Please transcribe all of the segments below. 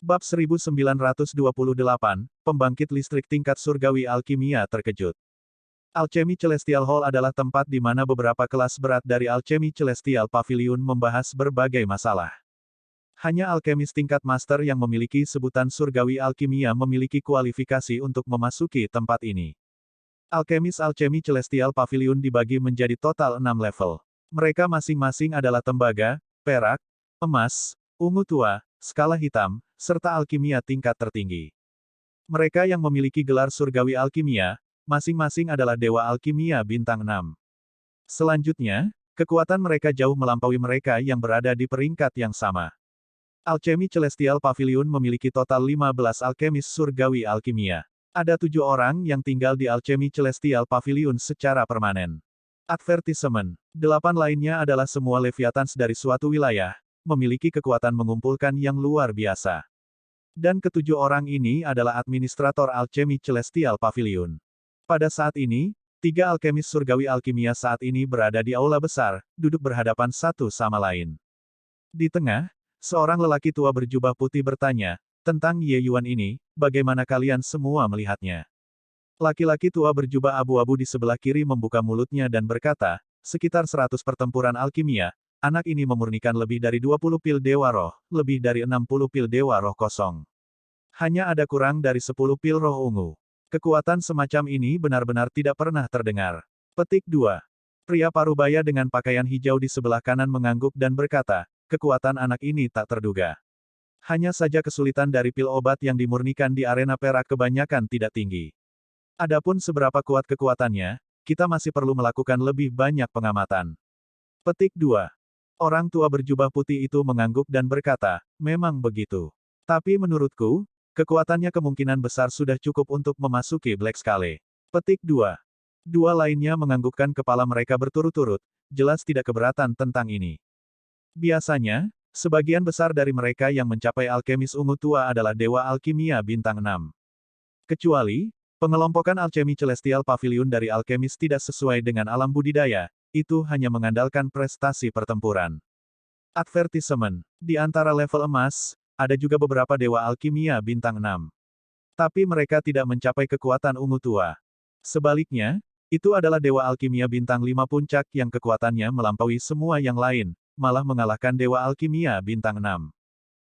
Bab 1928, Pembangkit Listrik Tingkat Surgawi Alkimia Terkejut. Alchemy Celestial Hall adalah tempat di mana beberapa kelas berat dari Alchemy Celestial Pavilion membahas berbagai masalah. Hanya alkemis tingkat master yang memiliki sebutan surgawi alkimia memiliki kualifikasi untuk memasuki tempat ini. Alkemis Alchemy Celestial Pavilion dibagi menjadi total 6 level. Mereka masing-masing adalah tembaga, perak, emas, ungu tua, skala hitam, serta alkimia tingkat tertinggi. Mereka yang memiliki gelar surgawi alkimia, masing-masing adalah dewa alkimia bintang 6. Selanjutnya, kekuatan mereka jauh melampaui mereka yang berada di peringkat yang sama. Alchemy Celestial Pavilion memiliki total 15 alkemis surgawi alkimia. Ada 7 orang yang tinggal di Alchemy Celestial Pavilion secara permanen. Advertisement. 8 lainnya adalah semua Leviathans dari suatu wilayah, memiliki kekuatan mengumpulkan yang luar biasa. Dan ketujuh orang ini adalah administrator Alchemy Celestial Pavilion. Pada saat ini, 3 alkemis surgawi alkimia saat ini berada di aula besar, duduk berhadapan satu sama lain. Di tengah, seorang lelaki tua berjubah putih bertanya, tentang Ye Yuan ini, bagaimana kalian semua melihatnya? Laki-laki tua berjubah abu-abu di sebelah kiri membuka mulutnya dan berkata, sekitar 100 pertempuran alkimia, anak ini memurnikan lebih dari 20 pil dewa roh, lebih dari 60 pil dewa roh kosong. Hanya ada kurang dari 10 pil roh ungu. Kekuatan semacam ini benar-benar tidak pernah terdengar. Petik 2. Pria parubaya dengan pakaian hijau di sebelah kanan mengangguk dan berkata, kekuatan anak ini tak terduga. Hanya saja kesulitan dari pil obat yang dimurnikan di arena perak kebanyakan tidak tinggi. Adapun seberapa kuat kekuatannya, kita masih perlu melakukan lebih banyak pengamatan. Petik 2. Orang tua berjubah putih itu mengangguk dan berkata, memang begitu. Tapi menurutku, kekuatannya kemungkinan besar sudah cukup untuk memasuki Black Scale. Petik 2. Dua lainnya menganggukkan kepala mereka berturut-turut, jelas tidak keberatan tentang ini. Biasanya, sebagian besar dari mereka yang mencapai alkemis ungu tua adalah dewa alkimia bintang 6. Kecuali, pengelompokan Alchemy Celestial Pavilion dari alkemis tidak sesuai dengan alam budidaya, itu hanya mengandalkan prestasi pertempuran. Advertisement. Di antara level emas, ada juga beberapa dewa alkimia bintang 6. Tapi mereka tidak mencapai kekuatan ungu tua. Sebaliknya, itu adalah dewa alkimia bintang 5 puncak yang kekuatannya melampaui semua yang lain, malah mengalahkan dewa alkimia bintang 6.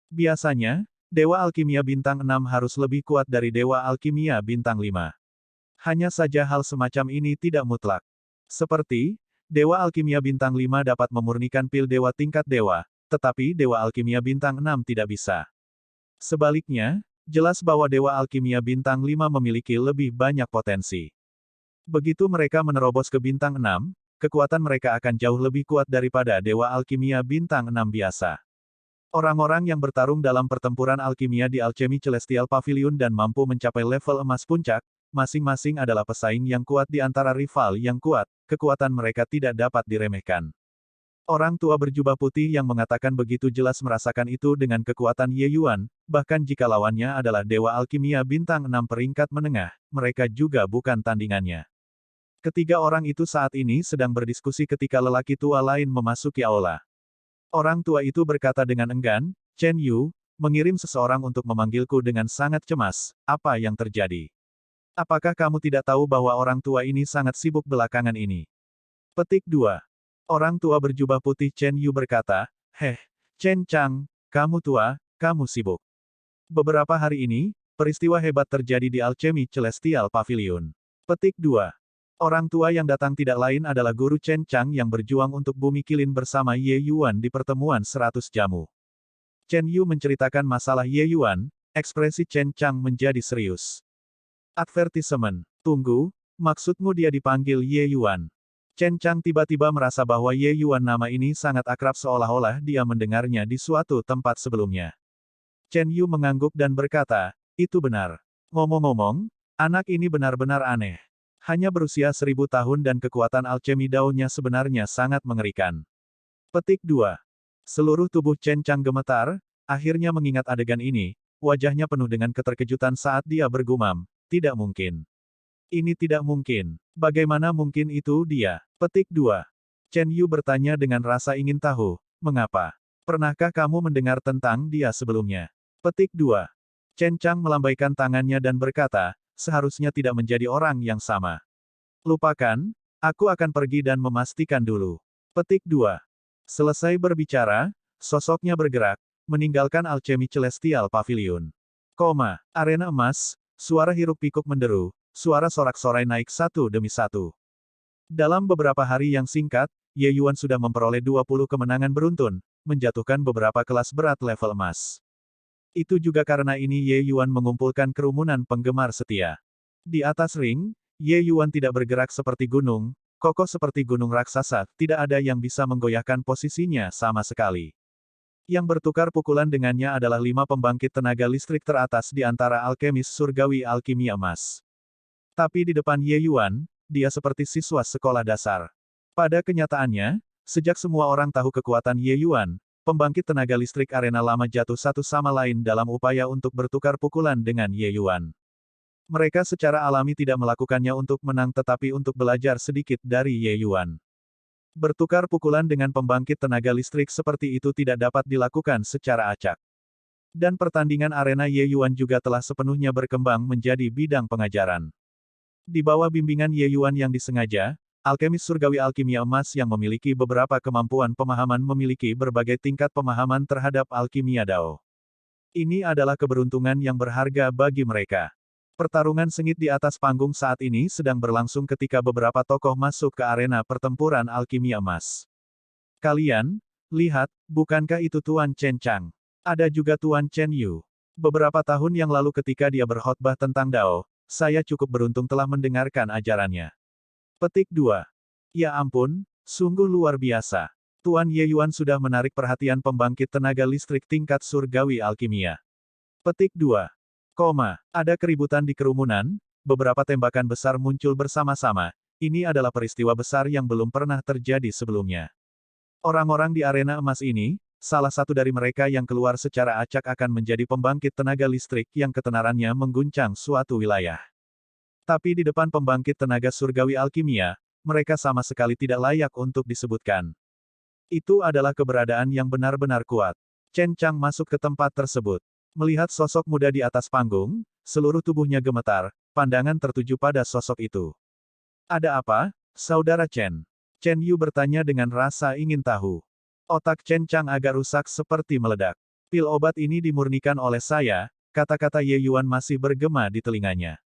Biasanya, dewa alkimia bintang 6 harus lebih kuat dari dewa alkimia bintang 5. Hanya saja hal semacam ini tidak mutlak. Seperti, dewa alkimia bintang 5 dapat memurnikan pil dewa tingkat dewa, tetapi dewa alkimia bintang 6 tidak bisa. Sebaliknya, jelas bahwa dewa alkimia bintang 5 memiliki lebih banyak potensi. Begitu mereka menerobos ke bintang 6, kekuatan mereka akan jauh lebih kuat daripada dewa alkimia bintang 6 biasa. Orang-orang yang bertarung dalam pertempuran alkimia di Alchemy Celestial Pavilion dan mampu mencapai level emas puncak, masing-masing adalah pesaing yang kuat di antara rival yang kuat, kekuatan mereka tidak dapat diremehkan. Orang tua berjubah putih yang mengatakan begitu jelas merasakan itu dengan kekuatan Ye Yuan, bahkan jika lawannya adalah dewa alkimia bintang 6 peringkat menengah, mereka juga bukan tandingannya. Ketiga orang itu saat ini sedang berdiskusi ketika lelaki tua lain memasuki aula. Orang tua itu berkata dengan enggan, Chen Yu, mengirim seseorang untuk memanggilku dengan sangat cemas, apa yang terjadi? Apakah kamu tidak tahu bahwa orang tua ini sangat sibuk belakangan ini? Petik 2. Orang tua berjubah putih Chen Yu berkata, Chen Chang, kamu tua, kamu sibuk. Beberapa hari ini, peristiwa hebat terjadi di Alchemy Celestial Pavilion. Petik 2. Orang tua yang datang tidak lain adalah Guru Chen Chang yang berjuang untuk Bumi Kilin bersama Ye Yuan di pertemuan 100 jamu. Chen Yu menceritakan masalah Ye Yuan, ekspresi Chen Chang menjadi serius. Advertisement. Tunggu, maksudmu dia dipanggil Ye Yuan? Chen Chang tiba-tiba merasa bahwa Ye Yuan nama ini sangat akrab seolah-olah dia mendengarnya di suatu tempat sebelumnya. Chen Yu mengangguk dan berkata, itu benar. Ngomong-ngomong, anak ini benar-benar aneh. Hanya berusia 1000 tahun dan kekuatan alchemy Dao-nya sebenarnya sangat mengerikan. Petik 2. Seluruh tubuh Chen Chang gemetar, akhirnya mengingat adegan ini, wajahnya penuh dengan keterkejutan saat dia bergumam, tidak mungkin. Ini tidak mungkin. Bagaimana mungkin itu dia? Petik 2. Chen Yu bertanya dengan rasa ingin tahu, mengapa? Pernahkah kamu mendengar tentang dia sebelumnya? Petik 2. Chen Chang melambaikan tangannya dan berkata, seharusnya tidak menjadi orang yang sama. Lupakan, aku akan pergi dan memastikan dulu. Petik 2. Selesai berbicara, sosoknya bergerak, meninggalkan Alchemy Celestial Pavilion. Arena emas, suara hiruk-pikuk menderu, suara sorak-sorai naik satu demi satu. Dalam beberapa hari yang singkat, Ye Yuan sudah memperoleh 20 kemenangan beruntun, menjatuhkan beberapa kelas berat level emas. Itu juga karena ini Ye Yuan mengumpulkan kerumunan penggemar setia. Di atas ring, Ye Yuan tidak bergerak seperti gunung, kokoh seperti gunung raksasa, tidak ada yang bisa menggoyahkan posisinya sama sekali. Yang bertukar pukulan dengannya adalah 5 pembangkit tenaga listrik teratas di antara alkemis surgawi alkimia emas. Tapi di depan Ye Yuan, dia seperti siswa sekolah dasar. Pada kenyataannya, sejak semua orang tahu kekuatan Ye Yuan, pembangkit tenaga listrik arena lama jatuh satu sama lain dalam upaya untuk bertukar pukulan dengan Ye Yuan. Mereka secara alami tidak melakukannya untuk menang tetapi untuk belajar sedikit dari Ye Yuan. Bertukar pukulan dengan pembangkit tenaga listrik seperti itu tidak dapat dilakukan secara acak. Dan pertandingan arena Ye Yuan juga telah sepenuhnya berkembang menjadi bidang pengajaran. Di bawah bimbingan Ye Yuan yang disengaja, alkemis surgawi alkimia emas yang memiliki beberapa kemampuan pemahaman memiliki berbagai tingkat pemahaman terhadap alkimia Dao. Ini adalah keberuntungan yang berharga bagi mereka. Pertarungan sengit di atas panggung saat ini sedang berlangsung ketika beberapa tokoh masuk ke arena pertempuran alkimia emas. Kalian, lihat, bukankah itu Tuan Chen Chang? Ada juga Tuan Chen Yu. Beberapa tahun yang lalu ketika dia berkhotbah tentang Dao, saya cukup beruntung telah mendengarkan ajarannya. Petik 2. Ya ampun, sungguh luar biasa. Tuan Ye Yuan sudah menarik perhatian pembangkit tenaga listrik tingkat surgawi alkimia. Petik 2. Ada keributan di kerumunan, beberapa tembakan besar muncul bersama-sama, ini adalah peristiwa besar yang belum pernah terjadi sebelumnya. Orang-orang di arena emas ini, salah satu dari mereka yang keluar secara acak akan menjadi pembangkit tenaga listrik yang ketenarannya mengguncang suatu wilayah. Tapi di depan pembangkit tenaga surgawi alkimia, mereka sama sekali tidak layak untuk disebutkan. Itu adalah keberadaan yang benar-benar kuat. Chen Chang masuk ke tempat tersebut. Melihat sosok muda di atas panggung, seluruh tubuhnya gemetar, pandangan tertuju pada sosok itu. Ada apa, Saudara Chen? Chen Yu bertanya dengan rasa ingin tahu. Otak Chen Chang agak rusak seperti meledak. Pil obat ini dimurnikan oleh saya, kata-kata Ye Yuan masih bergema di telinganya.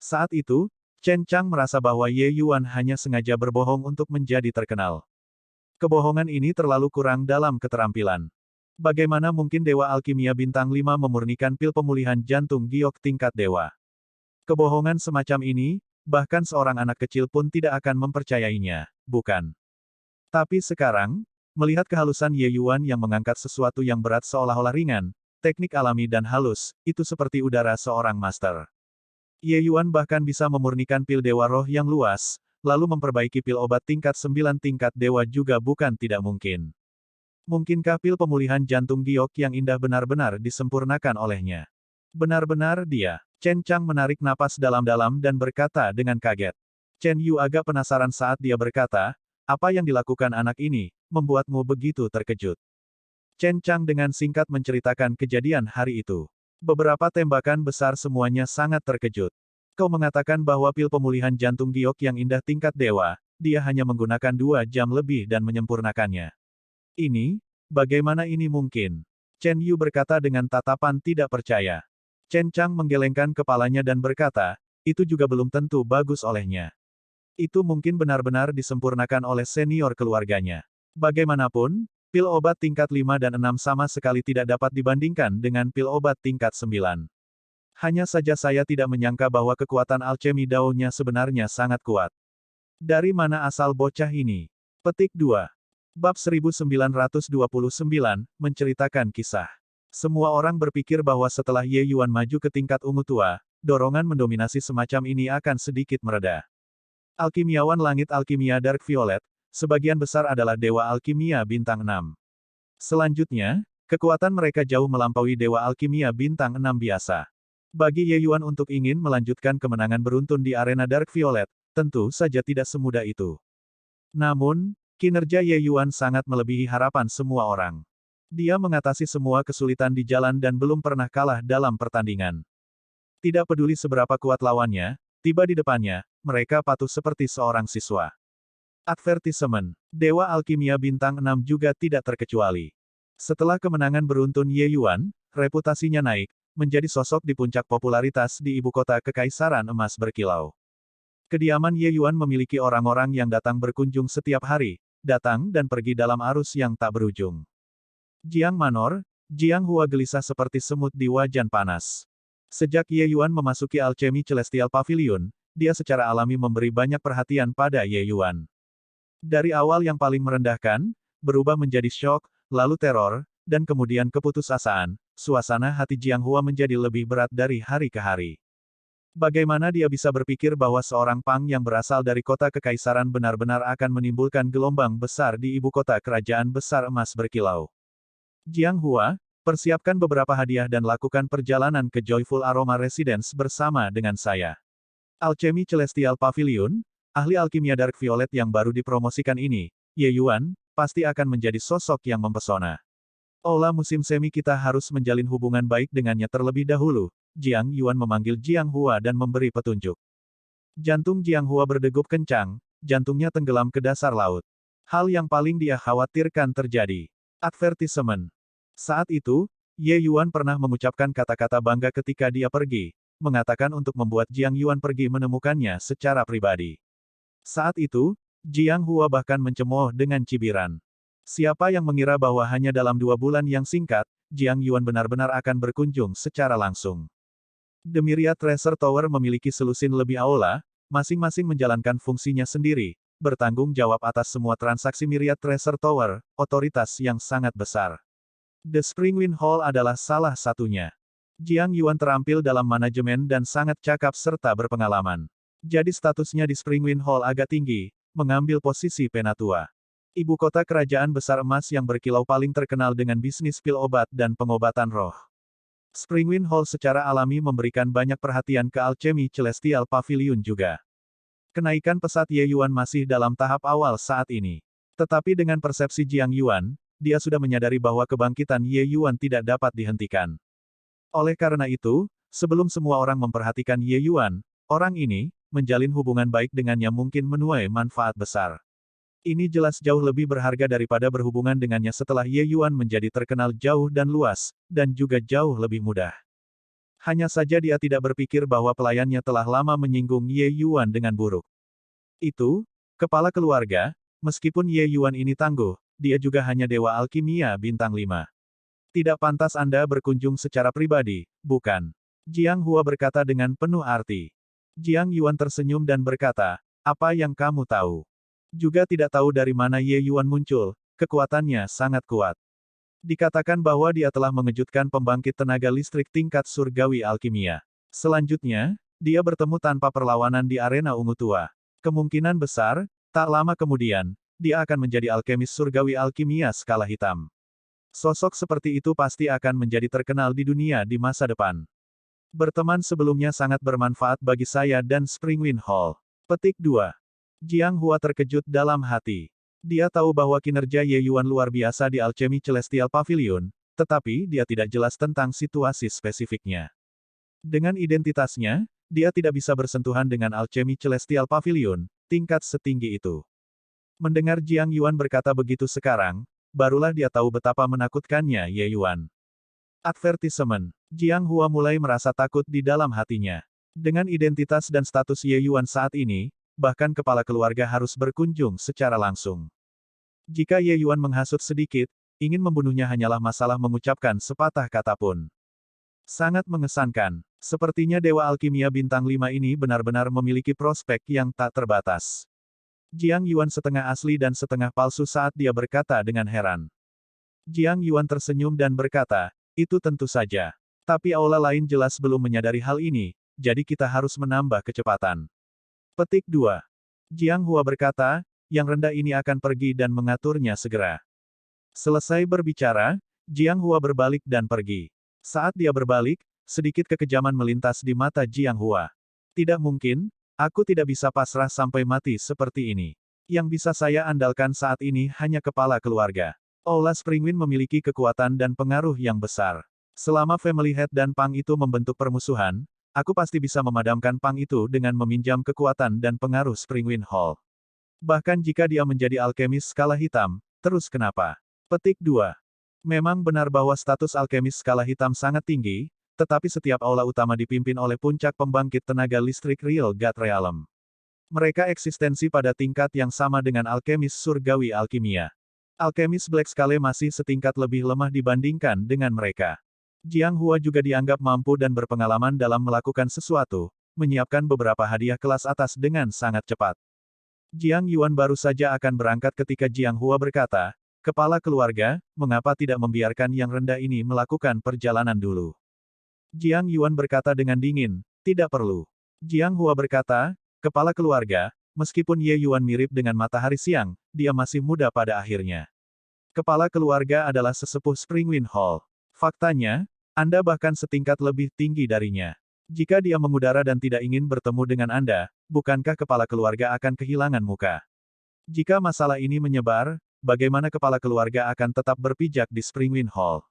Saat itu, Chen Chang merasa bahwa Ye Yuan hanya sengaja berbohong untuk menjadi terkenal. Kebohongan ini terlalu kurang dalam keterampilan. Bagaimana mungkin Dewa Alkimia Bintang 5 memurnikan pil pemulihan jantung giok tingkat dewa? Kebohongan semacam ini, bahkan seorang anak kecil pun tidak akan mempercayainya, bukan? Tapi sekarang, melihat kehalusan Ye Yuan yang mengangkat sesuatu yang berat seolah-olah ringan, teknik alami dan halus, itu seperti udara seorang master. Ye Yuan bahkan bisa memurnikan pil dewa roh yang luas, lalu memperbaiki pil obat tingkat 9 tingkat dewa juga bukan tidak mungkin. Mungkinkah pil pemulihan jantung giok yang indah benar-benar disempurnakan olehnya? Benar-benar dia. Chen Chang menarik napas dalam-dalam dan berkata dengan kaget. Chen Yu agak penasaran saat dia berkata, apa yang dilakukan anak ini, membuatmu begitu terkejut? Chen Chang dengan singkat menceritakan kejadian hari itu. Beberapa tembakan besar semuanya sangat terkejut. Kau mengatakan bahwa pil pemulihan jantung giok yang indah tingkat dewa, dia hanya menggunakan 2 jam lebih dan menyempurnakannya. Ini, bagaimana ini mungkin? Chen Yu berkata dengan tatapan tidak percaya. Chen Chang menggelengkan kepalanya dan berkata, itu juga belum tentu bagus olehnya. Itu mungkin benar-benar disempurnakan oleh senior keluarganya. Bagaimanapun, pil obat tingkat 5 dan 6 sama sekali tidak dapat dibandingkan dengan pil obat tingkat 9. Hanya saja saya tidak menyangka bahwa kekuatan alchemy Dao-nya sebenarnya sangat kuat. Dari mana asal bocah ini? Petik 2. Bab 1929, menceritakan kisah. Semua orang berpikir bahwa setelah Ye Yuan maju ke tingkat ungu tua, dorongan mendominasi semacam ini akan sedikit mereda. Alkimiawan langit alkimia Dark Violet, sebagian besar adalah dewa alkimia bintang 6. Selanjutnya, kekuatan mereka jauh melampaui dewa alkimia bintang 6 biasa. Bagi Ye Yuan untuk ingin melanjutkan kemenangan beruntun di arena Dark Violet, tentu saja tidak semudah itu. Namun, kinerja Ye Yuan sangat melebihi harapan semua orang. Dia mengatasi semua kesulitan di jalan dan belum pernah kalah dalam pertandingan. Tidak peduli seberapa kuat lawannya, tiba di depannya, mereka patuh seperti seorang siswa. Advertisement. Dewa Alkimia Bintang 6 juga tidak terkecuali. Setelah kemenangan beruntun Ye Yuan, reputasinya naik, menjadi sosok di puncak popularitas di ibu kota Kekaisaran Emas Berkilau. Kediaman Ye Yuan memiliki orang-orang yang datang berkunjung setiap hari, datang dan pergi dalam arus yang tak berujung. Jiang Manor, Jiang Hua gelisah seperti semut di wajan panas. Sejak Ye Yuan memasuki Alchemy Celestial Pavilion, dia secara alami memberi banyak perhatian pada Ye Yuan. Dari awal yang paling merendahkan, berubah menjadi syok, lalu teror, dan kemudian keputusasaan, suasana hati Jiang Hua menjadi lebih berat dari hari ke hari. Bagaimana dia bisa berpikir bahwa seorang Pang yang berasal dari kota kekaisaran benar-benar akan menimbulkan gelombang besar di ibu kota kerajaan besar emas berkilau? Jiang Hua, persiapkan beberapa hadiah dan lakukan perjalanan ke Joyful Aroma Residence bersama dengan saya. Alchemy Celestial Pavilion, ahli alkimia Dark Violet yang baru dipromosikan ini, Ye Yuan, pasti akan menjadi sosok yang mempesona. Aula musim semi kita harus menjalin hubungan baik dengannya terlebih dahulu. Jiang Yuan memanggil Jiang Hua dan memberi petunjuk. Jantung Jiang Hua berdegup kencang, jantungnya tenggelam ke dasar laut. Hal yang paling dia khawatirkan terjadi. Advertisement. Saat itu, Ye Yuan pernah mengucapkan kata-kata bangga ketika dia pergi, mengatakan untuk membuat Jiang Yuan pergi menemukannya secara pribadi. Saat itu, Jiang Hua bahkan mencemooh dengan cibiran. Siapa yang mengira bahwa hanya dalam 2 bulan yang singkat, Jiang Yuan benar-benar akan berkunjung secara langsung. The Myriad Treasure Tower memiliki selusin lebih aula, masing-masing menjalankan fungsinya sendiri, bertanggung jawab atas semua transaksi Myriad Treasure Tower, otoritas yang sangat besar. The Springwind Hall adalah salah satunya. Jiang Yuan terampil dalam manajemen dan sangat cakap serta berpengalaman. Jadi statusnya di Springwind Hall agak tinggi, mengambil posisi penatua. Ibu kota kerajaan besar emas yang berkilau paling terkenal dengan bisnis pil obat dan pengobatan roh. Springwind Hall secara alami memberikan banyak perhatian ke Alchemy Celestial Pavilion juga. Kenaikan pesat Ye Yuan masih dalam tahap awal saat ini. Tetapi dengan persepsi Jiang Yuan, dia sudah menyadari bahwa kebangkitan Ye Yuan tidak dapat dihentikan. Oleh karena itu, sebelum semua orang memperhatikan Ye Yuan, orang ini, menjalin hubungan baik dengannya mungkin menuai manfaat besar. Ini jelas jauh lebih berharga daripada berhubungan dengannya setelah Ye Yuan menjadi terkenal jauh dan luas, dan juga jauh lebih mudah. Hanya saja dia tidak berpikir bahwa pelayannya telah lama menyinggung Ye Yuan dengan buruk. Itu, kepala keluarga, meskipun Ye Yuan ini tangguh, dia juga hanya dewa alkimia bintang 5. Tidak pantas Anda berkunjung secara pribadi, bukan? Jiang Hua berkata dengan penuh arti. Jiang Yuan tersenyum dan berkata, apa yang kamu tahu? Juga tidak tahu dari mana Ye Yuan muncul, kekuatannya sangat kuat. Dikatakan bahwa dia telah mengejutkan pembangkit tenaga listrik tingkat surgawi alkimia. Selanjutnya, dia bertemu tanpa perlawanan di arena ungu tua. Kemungkinan besar, tak lama kemudian, dia akan menjadi alkemis surgawi alkimia skala hitam. Sosok seperti itu pasti akan menjadi terkenal di dunia di masa depan. Berteman sebelumnya sangat bermanfaat bagi saya dan Springwind Hall. Petik 2. Jiang Hua terkejut dalam hati. Dia tahu bahwa kinerja Ye Yuan luar biasa di Alchemy Celestial Pavilion, tetapi dia tidak jelas tentang situasi spesifiknya. Dengan identitasnya, dia tidak bisa bersentuhan dengan Alchemy Celestial Pavilion, tingkat setinggi itu. Mendengar Jiang Yuan berkata begitu sekarang, barulah dia tahu betapa menakutkannya Ye Yuan. Advertisement. Jiang Hua mulai merasa takut di dalam hatinya. Dengan identitas dan status Ye Yuan saat ini, bahkan kepala keluarga harus berkunjung secara langsung. Jika Ye Yuan menghasut sedikit, ingin membunuhnya hanyalah masalah mengucapkan sepatah kata pun. Sangat mengesankan. Sepertinya Dewa Alkimia Bintang 5 ini benar-benar memiliki prospek yang tak terbatas. Jiang Yuan setengah asli dan setengah palsu saat dia berkata dengan heran. Jiang Yuan tersenyum dan berkata, itu tentu saja. Tapi aula lain jelas belum menyadari hal ini, jadi kita harus menambah kecepatan. Petik 2. Jiang Hua berkata, yang rendah ini akan pergi dan mengaturnya segera. Selesai berbicara, Jiang Hua berbalik dan pergi. Saat dia berbalik, sedikit kekejaman melintas di mata Jiang Hua. Tidak mungkin, aku tidak bisa pasrah sampai mati seperti ini. Yang bisa saya andalkan saat ini hanya kepala keluarga. Aula Spring Wind memiliki kekuatan dan pengaruh yang besar. Selama Family Head dan Pang itu membentuk permusuhan, aku pasti bisa memadamkan Pang itu dengan meminjam kekuatan dan pengaruh Spring Wind Hall. Bahkan jika dia menjadi alkemis skala hitam, terus kenapa? Petik 2. Memang benar bahwa status alkemis skala hitam sangat tinggi, tetapi setiap aula utama dipimpin oleh puncak pembangkit tenaga listrik Real God Realm. Mereka eksistensi pada tingkat yang sama dengan alkemis surgawi alkimia. Alkemis Black Scale masih setingkat lebih lemah dibandingkan dengan mereka. Jiang Hua juga dianggap mampu dan berpengalaman dalam melakukan sesuatu, menyiapkan beberapa hadiah kelas atas dengan sangat cepat. Jiang Yuan baru saja akan berangkat ketika Jiang Hua berkata, "Kepala keluarga, mengapa tidak membiarkan yang rendah ini melakukan perjalanan dulu?" Jiang Yuan berkata dengan dingin, "Tidak perlu." Jiang Hua berkata, "Kepala keluarga, meskipun Ye Yuan mirip dengan matahari siang, dia masih muda pada akhirnya. Kepala keluarga adalah sesepuh Spring Wind Hall. Faktanya, Anda bahkan setingkat lebih tinggi darinya. Jika dia mengudara dan tidak ingin bertemu dengan Anda, bukankah kepala keluarga akan kehilangan muka? Jika masalah ini menyebar, bagaimana kepala keluarga akan tetap berpijak di Spring Wind Hall?"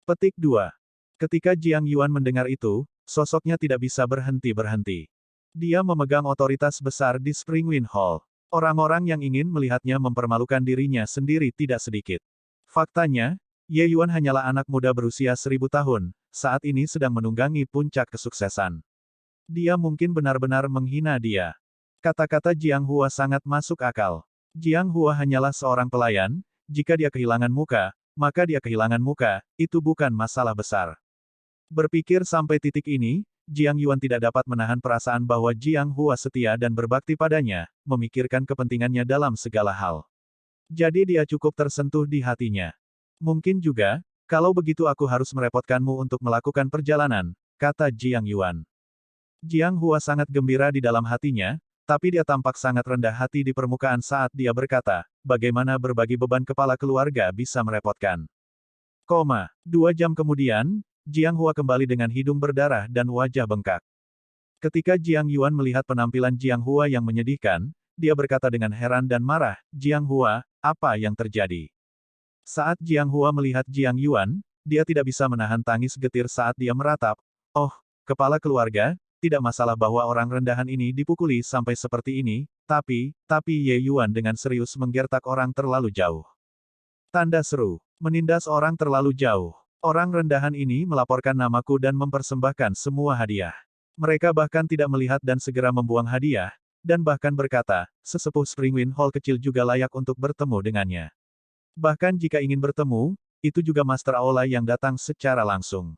Petik 2. Ketika Jiang Yuan mendengar itu, sosoknya tidak bisa berhenti-berhenti. Dia memegang otoritas besar di Spring Wind Hall. Orang-orang yang ingin melihatnya mempermalukan dirinya sendiri tidak sedikit. Faktanya, Ye Yuan hanyalah anak muda berusia 1000 tahun, saat ini sedang menunggangi puncak kesuksesan. Dia mungkin benar-benar menghina dia. Kata-kata Jiang Hua sangat masuk akal. Jiang Hua hanyalah seorang pelayan, jika dia kehilangan muka, maka dia kehilangan muka, itu bukan masalah besar. Berpikir sampai titik ini, Jiang Yuan tidak dapat menahan perasaan bahwa Jiang Hua setia dan berbakti padanya, memikirkan kepentingannya dalam segala hal. Jadi dia cukup tersentuh di hatinya. Mungkin juga, kalau begitu aku harus merepotkanmu untuk melakukan perjalanan, kata Jiang Yuan. Jiang Hua sangat gembira di dalam hatinya, tapi dia tampak sangat rendah hati di permukaan saat dia berkata, bagaimana berbagi beban kepala keluarga bisa merepotkan. 2 jam kemudian, Jiang Hua kembali dengan hidung berdarah dan wajah bengkak. Ketika Jiang Yuan melihat penampilan Jiang Hua yang menyedihkan, dia berkata dengan heran dan marah, "Jiang Hua, apa yang terjadi?" Saat Jiang Hua melihat Jiang Yuan, dia tidak bisa menahan tangis getir saat dia meratap, "Oh, kepala keluarga, tidak masalah bahwa orang rendahan ini dipukuli sampai seperti ini, tapi Ye Yuan dengan serius menggertak orang terlalu jauh." Tanda seru, menindas orang terlalu jauh. Orang rendahan ini melaporkan namaku dan mempersembahkan semua hadiah. Mereka bahkan tidak melihat dan segera membuang hadiah, dan bahkan berkata, sesepuh Spring Wind Hall kecil juga layak untuk bertemu dengannya. Bahkan jika ingin bertemu, itu juga Master Aula yang datang secara langsung.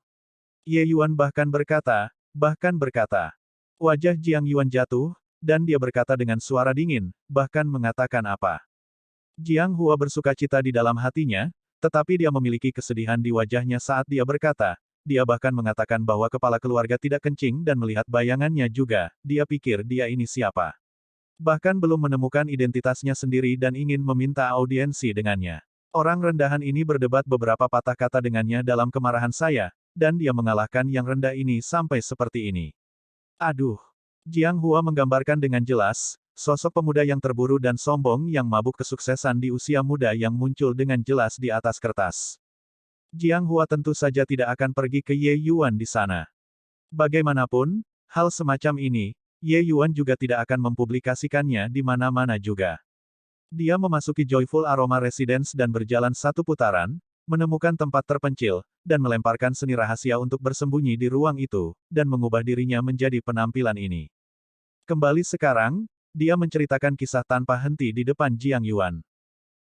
Ye Yuan bahkan berkata, wajah Jiang Yuan jatuh, dan dia berkata dengan suara dingin, bahkan mengatakan apa. Jiang Hua bersukacita di dalam hatinya, tetapi dia memiliki kesedihan di wajahnya saat dia berkata, dia bahkan mengatakan bahwa kepala keluarga tidak kencing dan melihat bayangannya juga, dia pikir dia ini siapa. Bahkan belum menemukan identitasnya sendiri dan ingin meminta audiensi dengannya. Orang rendahan ini berdebat beberapa patah kata dengannya dalam kemarahan saya, dan dia mengalahkan yang rendah ini sampai seperti ini. Aduh. Jiang Hua menggambarkan dengan jelas, sosok pemuda yang terburu dan sombong yang mabuk kesuksesan di usia muda yang muncul dengan jelas di atas kertas. Jiang Hua tentu saja tidak akan pergi ke Ye Yuan di sana. Bagaimanapun, hal semacam ini, Ye Yuan juga tidak akan mempublikasikannya di mana-mana juga. Dia memasuki Joyful Aroma Residence dan berjalan 1 putaran, menemukan tempat terpencil, dan melemparkan seni rahasia untuk bersembunyi di ruang itu, dan mengubah dirinya menjadi penampilan ini. Kembali sekarang, dia menceritakan kisah tanpa henti di depan Jiang Yuan.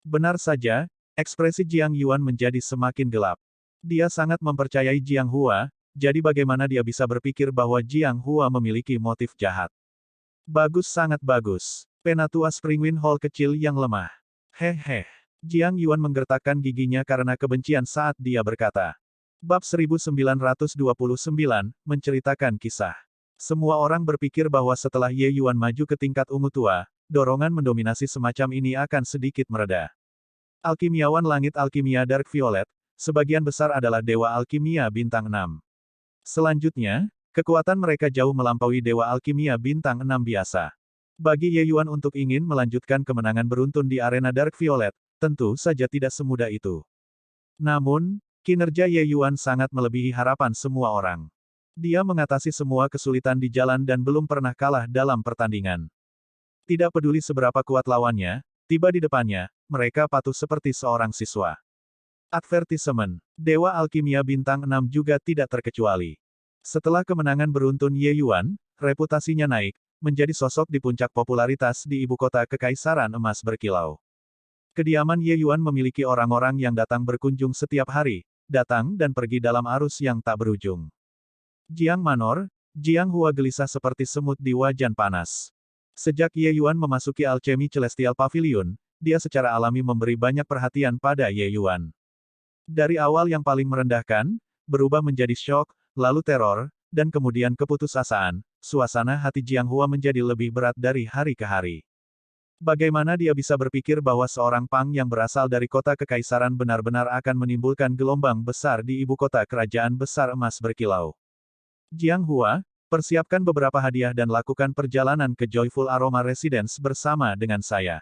Benar saja, ekspresi Jiang Yuan menjadi semakin gelap. Dia sangat mempercayai Jiang Hua, jadi bagaimana dia bisa berpikir bahwa Jiang Hua memiliki motif jahat. Bagus, sangat bagus. Penatua Spring Wind Hall kecil yang lemah. Hehe. Jiang Yuan menggertakkan giginya karena kebencian saat dia berkata. Bab 1929, menceritakan kisah. Semua orang berpikir bahwa setelah Ye Yuan maju ke tingkat ungu tua, dorongan mendominasi semacam ini akan sedikit mereda. Alkimiawan langit alkimia Dark Violet, sebagian besar adalah dewa alkimia bintang 6. Selanjutnya, kekuatan mereka jauh melampaui dewa alkimia bintang 6 biasa. Bagi Ye Yuan untuk ingin melanjutkan kemenangan beruntun di arena Dark Violet, tentu saja tidak semudah itu. Namun, kinerja Ye Yuan sangat melebihi harapan semua orang. Dia mengatasi semua kesulitan di jalan dan belum pernah kalah dalam pertandingan. Tidak peduli seberapa kuat lawannya, tiba di depannya, mereka patuh seperti seorang siswa. Advertisement. Dewa Alkimia Bintang 6 juga tidak terkecuali. Setelah kemenangan beruntun Ye Yuan, reputasinya naik, menjadi sosok di puncak popularitas di ibu kota Kekaisaran Emas Berkilau. Kediaman Ye Yuan memiliki orang-orang yang datang berkunjung setiap hari, datang dan pergi dalam arus yang tak berujung. Jiang Manor, Jiang Hua gelisah seperti semut di wajan panas. Sejak Ye Yuan memasuki Alchemy Celestial Pavilion, dia secara alami memberi banyak perhatian pada Ye Yuan. Dari awal yang paling merendahkan, berubah menjadi syok, lalu teror, dan kemudian keputusasaan, suasana hati Jiang Hua menjadi lebih berat dari hari ke hari. Bagaimana dia bisa berpikir bahwa seorang Pang yang berasal dari kota kekaisaran benar-benar akan menimbulkan gelombang besar di ibu kota kerajaan besar emas berkilau? Jiang Hua, persiapkan beberapa hadiah dan lakukan perjalanan ke Joyful Aroma Residence bersama dengan saya.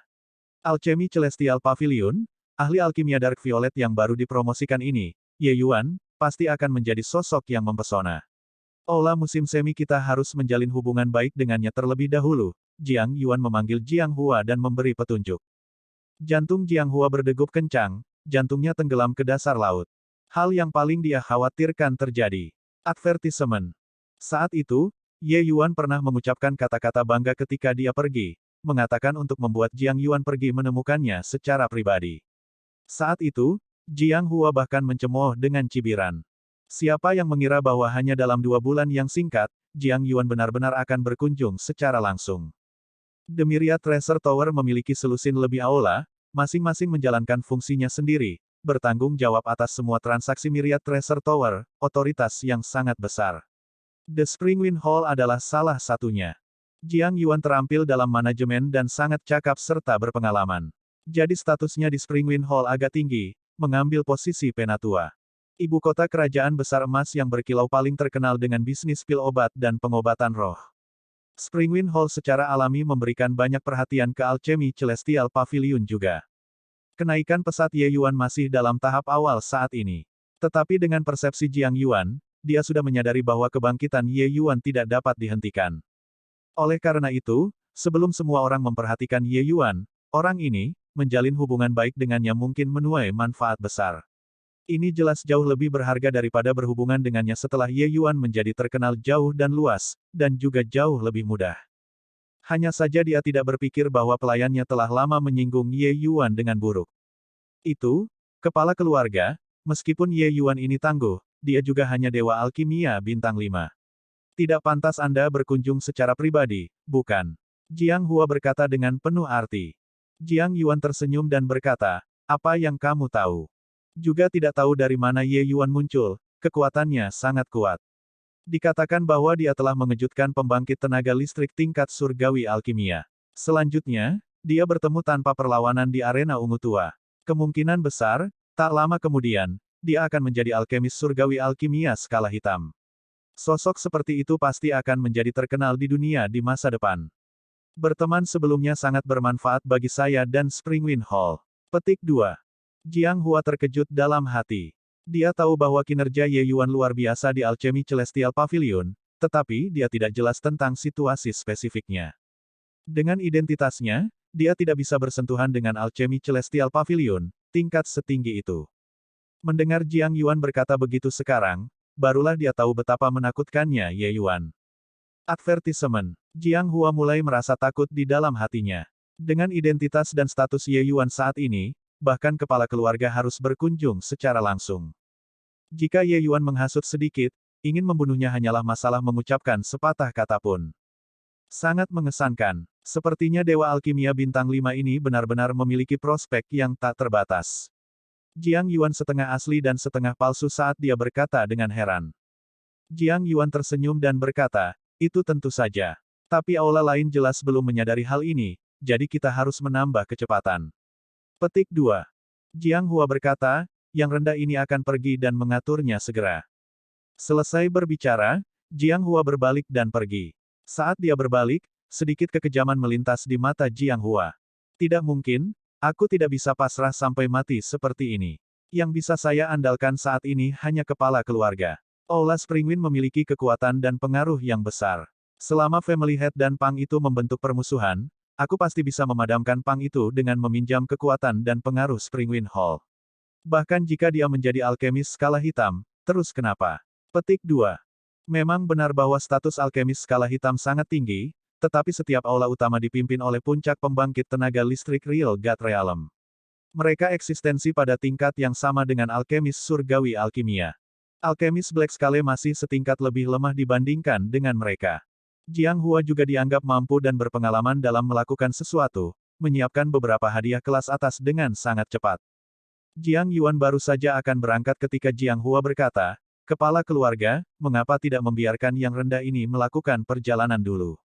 Alchemy Celestial Pavilion, ahli alkimia Dark Violet yang baru dipromosikan ini, Ye Yuan, pasti akan menjadi sosok yang mempesona. Aula musim semi kita harus menjalin hubungan baik dengannya terlebih dahulu. Jiang Yuan memanggil Jiang Hua dan memberi petunjuk. Jantung Jiang Hua berdegup kencang, jantungnya tenggelam ke dasar laut. Hal yang paling dia khawatirkan terjadi. Advertisement. Saat itu, Ye Yuan pernah mengucapkan kata-kata bangga ketika dia pergi, mengatakan untuk membuat Jiang Yuan pergi menemukannya secara pribadi. Saat itu, Jiang Hua bahkan mencemooh dengan cibiran. Siapa yang mengira bahwa hanya dalam 2 bulan yang singkat, Jiang Yuan benar-benar akan berkunjung secara langsung. The Myriad Treasure Tower memiliki selusin lebih aula, masing-masing menjalankan fungsinya sendiri, bertanggung jawab atas semua transaksi Myriad Treasure Tower, otoritas yang sangat besar. The Springwind Hall adalah salah satunya. Jiang Yuan terampil dalam manajemen dan sangat cakap serta berpengalaman. Jadi statusnya di Springwind Hall agak tinggi, mengambil posisi penatua. Ibu kota kerajaan besar emas yang berkilau paling terkenal dengan bisnis pil obat dan pengobatan roh. Springwind Hall secara alami memberikan banyak perhatian ke Alchemy Celestial Pavilion juga. Kenaikan pesat Ye Yuan masih dalam tahap awal saat ini. Tetapi dengan persepsi Jiang Yuan, dia sudah menyadari bahwa kebangkitan Ye Yuan tidak dapat dihentikan. Oleh karena itu, sebelum semua orang memperhatikan Ye Yuan, orang ini, menjalin hubungan baik dengannya mungkin menuai manfaat besar. Ini jelas jauh lebih berharga daripada berhubungan dengannya setelah Ye Yuan menjadi terkenal jauh dan luas, dan juga jauh lebih mudah. Hanya saja dia tidak berpikir bahwa pelayannya telah lama menyinggung Ye Yuan dengan buruk. Itu, kepala keluarga, meskipun Ye Yuan ini tangguh, dia juga hanya dewa alkimia bintang 5. Tidak pantas Anda berkunjung secara pribadi, bukan? Jiang Hua berkata dengan penuh arti. Jiang Yuan tersenyum dan berkata, apa yang kamu tahu? Juga tidak tahu dari mana Ye Yuan muncul, kekuatannya sangat kuat. Dikatakan bahwa dia telah mengejutkan pembangkit tenaga listrik tingkat surgawi alkimia. Selanjutnya, dia bertemu tanpa perlawanan di arena ungu tua. Kemungkinan besar, tak lama kemudian, dia akan menjadi alkemis surgawi alkimia skala hitam. Sosok seperti itu pasti akan menjadi terkenal di dunia di masa depan. Berteman sebelumnya sangat bermanfaat bagi saya dan Springwind Hall. Petik 2. Jiang Hua terkejut dalam hati. Dia tahu bahwa kinerja Ye Yuan luar biasa di Alchemy Celestial Pavilion, tetapi dia tidak jelas tentang situasi spesifiknya. Dengan identitasnya, dia tidak bisa bersentuhan dengan Alchemy Celestial Pavilion, tingkat setinggi itu. Mendengar Jiang Yuan berkata begitu sekarang, barulah dia tahu betapa menakutkannya Ye Yuan. Advertisement. Jiang Hua mulai merasa takut di dalam hatinya. Dengan identitas dan status Ye Yuan saat ini, bahkan kepala keluarga harus berkunjung secara langsung. Jika Ye Yuan menghasut sedikit, ingin membunuhnya hanyalah masalah mengucapkan sepatah kata pun. Sangat mengesankan. Sepertinya Dewa Alkimia Bintang 5 ini benar-benar memiliki prospek yang tak terbatas. Jiang Yuan setengah asli dan setengah palsu saat dia berkata dengan heran. Jiang Yuan tersenyum dan berkata, itu tentu saja. Tapi aula lain jelas belum menyadari hal ini, jadi kita harus menambah kecepatan. Petik 2. Jiang Hua berkata, yang rendah ini akan pergi dan mengaturnya segera. Selesai berbicara, Jiang Hua berbalik dan pergi. Saat dia berbalik, sedikit kekejaman melintas di mata Jiang Hua. Tidak mungkin, Aku tidak bisa pasrah sampai mati seperti ini. Yang bisa saya andalkan saat ini hanya kepala keluarga. Aula Springwind memiliki kekuatan dan pengaruh yang besar. Selama Family Head dan Pang itu membentuk permusuhan, aku pasti bisa memadamkan Pang itu dengan meminjam kekuatan dan pengaruh Springwind Hall. Bahkan jika dia menjadi alkemis skala hitam, terus kenapa? Petik 2. Memang benar bahwa status alkemis skala hitam sangat tinggi, tetapi setiap aula utama dipimpin oleh puncak pembangkit tenaga listrik Real God Realm. Mereka eksistensi pada tingkat yang sama dengan alkemis surgawi alkimia. Alkemis Black Scale masih setingkat lebih lemah dibandingkan dengan mereka. Jiang Hua juga dianggap mampu dan berpengalaman dalam melakukan sesuatu, menyiapkan beberapa hadiah kelas atas dengan sangat cepat. Jiang Yuan baru saja akan berangkat ketika Jiang Hua berkata, "Kepala keluarga, mengapa tidak membiarkan yang rendah ini melakukan perjalanan dulu?"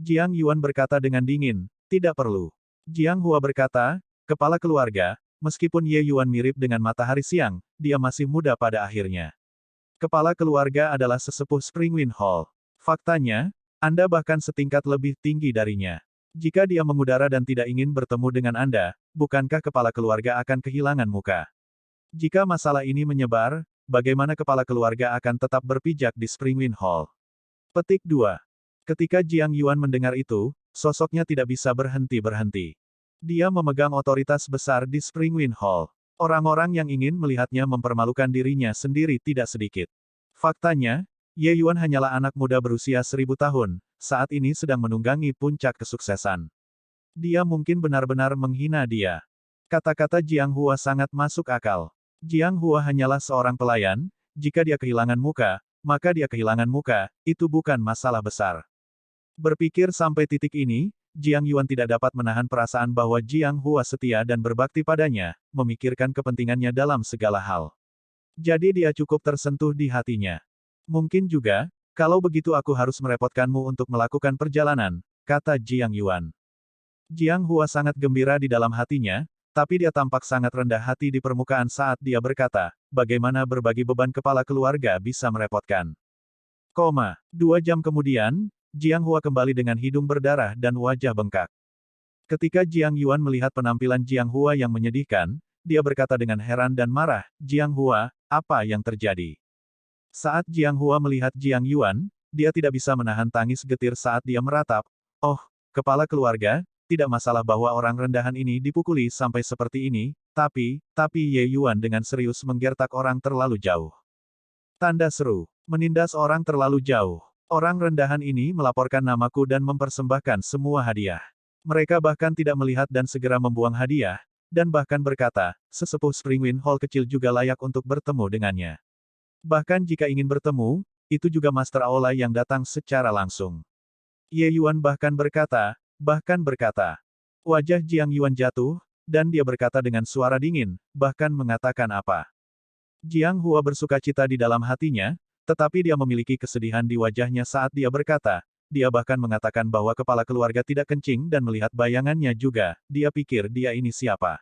Jiang Yuan berkata dengan dingin, "Tidak perlu." Jiang Hua berkata, "Kepala keluarga, meskipun Ye Yuan mirip dengan matahari siang, dia masih muda pada akhirnya. Kepala keluarga adalah sesepuh Springwind Hall. Faktanya, Anda bahkan setingkat lebih tinggi darinya. Jika dia mengudara dan tidak ingin bertemu dengan Anda, bukankah kepala keluarga akan kehilangan muka? Jika masalah ini menyebar, bagaimana kepala keluarga akan tetap berpijak di Springwind Hall?" Petik 2. Ketika Jiang Yuan mendengar itu, sosoknya tidak bisa berhenti-berhenti. Dia memegang otoritas besar di Springwind Hall. Orang-orang yang ingin melihatnya mempermalukan dirinya sendiri tidak sedikit. Faktanya, Ye Yuan hanyalah anak muda berusia 1000 tahun, saat ini sedang menunggangi puncak kesuksesan. Dia mungkin benar-benar menghina dia. Kata-kata Jiang Hua sangat masuk akal. Jiang Hua hanyalah seorang pelayan, jika dia kehilangan muka, maka dia kehilangan muka, itu bukan masalah besar. Berpikir sampai titik ini, Jiang Yuan tidak dapat menahan perasaan bahwa Jiang Hua setia dan berbakti padanya, memikirkan kepentingannya dalam segala hal. Jadi dia cukup tersentuh di hatinya. Mungkin juga, kalau begitu aku harus merepotkanmu untuk melakukan perjalanan, kata Jiang Yuan. Jiang Hua sangat gembira di dalam hatinya, tapi dia tampak sangat rendah hati di permukaan saat dia berkata, bagaimana berbagi beban kepala keluarga bisa merepotkan. 2 jam kemudian, Jiang Hua kembali dengan hidung berdarah dan wajah bengkak. Ketika Jiang Yuan melihat penampilan Jiang Hua yang menyedihkan, dia berkata dengan heran dan marah, "Jiang Hua, apa yang terjadi?" Saat Jiang Hua melihat Jiang Yuan, dia tidak bisa menahan tangis getir saat dia meratap, "Oh, kepala keluarga, tidak masalah bahwa orang rendahan ini dipukuli sampai seperti ini, tapi Ye Yuan dengan serius menggertak orang terlalu jauh." Tanda seru. Menindas orang terlalu jauh. Orang rendahan ini melaporkan namaku dan mempersembahkan semua hadiah. Mereka bahkan tidak melihat dan segera membuang hadiah, dan bahkan berkata, sesepuh Springwind Hall kecil juga layak untuk bertemu dengannya. Bahkan jika ingin bertemu, itu juga Master Aula yang datang secara langsung. Ye Yuan bahkan berkata, wajah Jiang Yuan jatuh, dan dia berkata dengan suara dingin, bahkan mengatakan apa. Jiang Hua bersukacita di dalam hatinya, tetapi dia memiliki kesedihan di wajahnya saat dia berkata, dia bahkan mengatakan bahwa kepala keluarga tidak kencing dan melihat bayangannya juga, dia pikir dia ini siapa.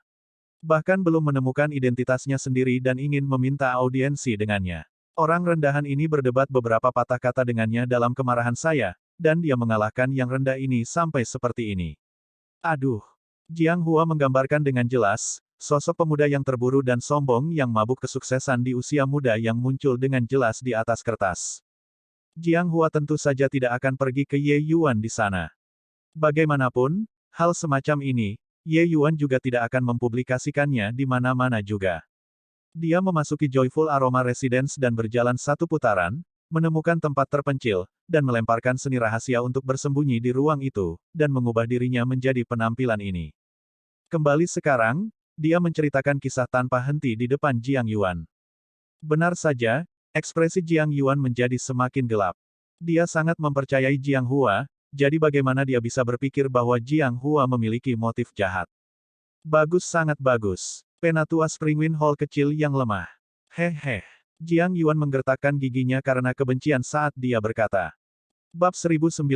Bahkan belum menemukan identitasnya sendiri dan ingin meminta audiensi dengannya. Orang rendahan ini berdebat beberapa patah kata dengannya dalam kemarahan saya, dan dia mengalahkan yang rendah ini sampai seperti ini. Aduh. Jiang Hua menggambarkan dengan jelas, sosok pemuda yang terburu dan sombong yang mabuk kesuksesan di usia muda yang muncul dengan jelas di atas kertas. Jiang Hua tentu saja tidak akan pergi ke Ye Yuan di sana. Bagaimanapun, hal semacam ini, Ye Yuan juga tidak akan mempublikasikannya di mana-mana juga. Dia memasuki Joyful Aroma Residence dan berjalan satu putaran, menemukan tempat terpencil, dan melemparkan seni rahasia untuk bersembunyi di ruang itu, dan mengubah dirinya menjadi penampilan ini. Kembali sekarang, dia menceritakan kisah tanpa henti di depan Jiang Yuan. Benar saja, ekspresi Jiang Yuan menjadi semakin gelap. Dia sangat mempercayai Jiang Hua, jadi bagaimana dia bisa berpikir bahwa Jiang Hua memiliki motif jahat. Bagus, sangat bagus. Penatua Springwind Hall kecil yang lemah. Hehe. Jiang Yuan menggertakkan giginya karena kebencian saat dia berkata. Bab 1930,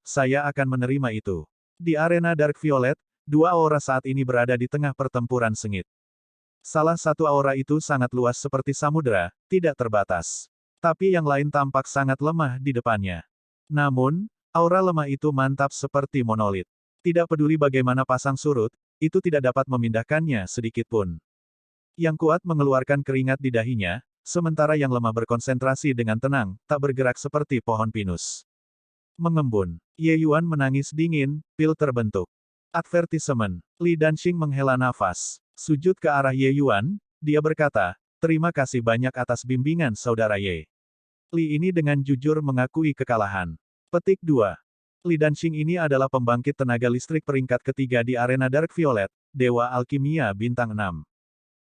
saya akan menerima itu. Di arena Dark Violet, 2 aura saat ini berada di tengah pertempuran sengit. Salah satu aura itu sangat luas seperti samudera, tidak terbatas. Tapi yang lain tampak sangat lemah di depannya. Namun, aura lemah itu mantap seperti monolit. Tidak peduli bagaimana pasang surut, itu tidak dapat memindahkannya sedikit pun. Yang kuat mengeluarkan keringat di dahinya, sementara yang lemah berkonsentrasi dengan tenang, tak bergerak seperti pohon pinus. Mengembun. Ye Yuan menangis dingin, pil terbentuk. Advertisement. Li Danxing menghela nafas. Sujud ke arah Ye Yuan, dia berkata, terima kasih banyak atas bimbingan saudara Ye. Li ini dengan jujur mengakui kekalahan. Petik 2. Li Danxing ini adalah pembangkit tenaga listrik peringkat ketiga di arena Dark Violet, Dewa Alkimia Bintang 6.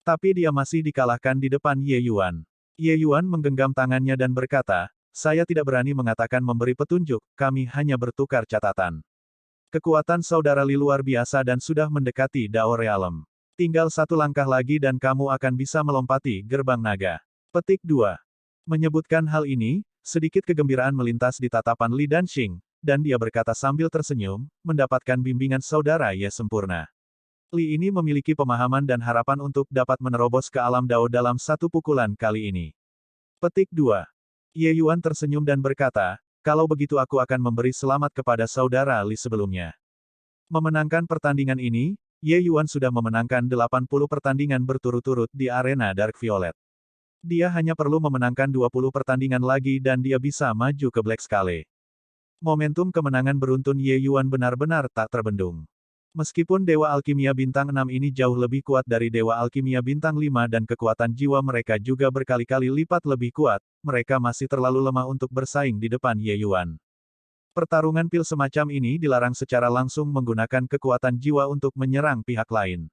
Tapi dia masih dikalahkan di depan Ye Yuan. Ye Yuan menggenggam tangannya dan berkata, saya tidak berani mengatakan memberi petunjuk, kami hanya bertukar catatan. Kekuatan saudara Li luar biasa dan sudah mendekati Dao Realm. Tinggal satu langkah lagi dan kamu akan bisa melompati gerbang naga. Petik 2. Menyebutkan hal ini, sedikit kegembiraan melintas di tatapan Li Danxing, dan dia berkata sambil tersenyum, mendapatkan bimbingan saudara Ye sempurna. Li ini memiliki pemahaman dan harapan untuk dapat menerobos ke alam Dao dalam satu pukulan kali ini. Petik 2. Ye Yuan tersenyum dan berkata, kalau begitu aku akan memberi selamat kepada saudara Li sebelumnya. Memenangkan pertandingan ini, Ye Yuan sudah memenangkan 80 pertandingan berturut-turut di arena Dark Violet. Dia hanya perlu memenangkan 20 pertandingan lagi dan dia bisa maju ke Black Scale. Momentum kemenangan beruntun Ye Yuan benar-benar tak terbendung. Meskipun Dewa Alkimia Bintang 6 ini jauh lebih kuat dari Dewa Alkimia Bintang 5 dan kekuatan jiwa mereka juga berkali-kali lipat lebih kuat, mereka masih terlalu lemah untuk bersaing di depan Ye Yuan. Pertarungan pil semacam ini dilarang secara langsung menggunakan kekuatan jiwa untuk menyerang pihak lain.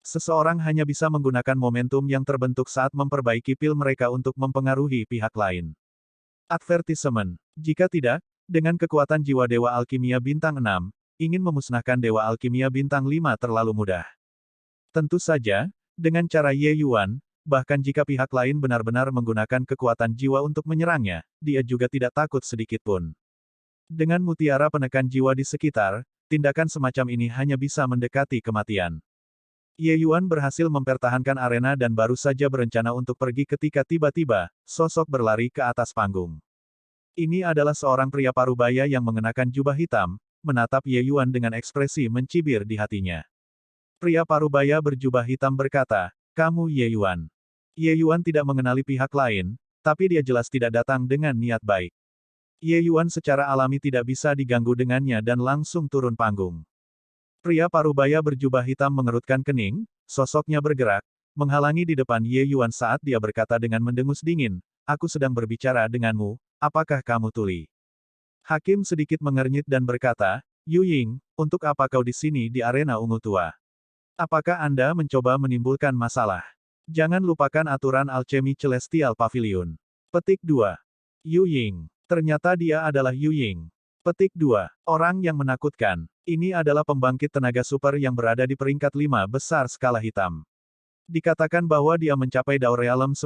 Seseorang hanya bisa menggunakan momentum yang terbentuk saat memperbaiki pil mereka untuk mempengaruhi pihak lain. Advertisement. Jika tidak, dengan kekuatan jiwa Dewa Alkimia Bintang 6, ingin memusnahkan Dewa Alkimia Bintang 5 terlalu mudah. Tentu saja, dengan cara Ye Yuan, bahkan jika pihak lain benar-benar menggunakan kekuatan jiwa untuk menyerangnya, dia juga tidak takut sedikit pun. Dengan mutiara penekan jiwa di sekitar, tindakan semacam ini hanya bisa mendekati kematian. Ye Yuan berhasil mempertahankan arena dan baru saja berencana untuk pergi ketika tiba-tiba, sosok berlari ke atas panggung. Ini adalah seorang pria parubaya yang mengenakan jubah hitam, menatap Ye Yuan dengan ekspresi mencibir di hatinya. Pria parubaya berjubah hitam berkata, kamu Ye Yuan. Ye Yuan tidak mengenali pihak lain, tapi dia jelas tidak datang dengan niat baik. Ye Yuan secara alami tidak bisa diganggu dengannya dan langsung turun panggung. Pria parubaya berjubah hitam mengerutkan kening, sosoknya bergerak, menghalangi di depan Ye Yuan saat dia berkata dengan mendengus dingin, aku sedang berbicara denganmu, apakah kamu tuli? Hakim sedikit mengernyit dan berkata, Yu Ying, untuk apa kau di sini di arena ungu tua? Apakah Anda mencoba menimbulkan masalah? Jangan lupakan aturan alchemy Celestial Pavilion. Petik 2. Yu Ying. Ternyata dia adalah Yu Ying. Petik 2. Orang yang menakutkan. Ini adalah pembangkit tenaga super yang berada di peringkat 5 besar skala hitam. Dikatakan bahwa dia mencapai Dao Realm 10.000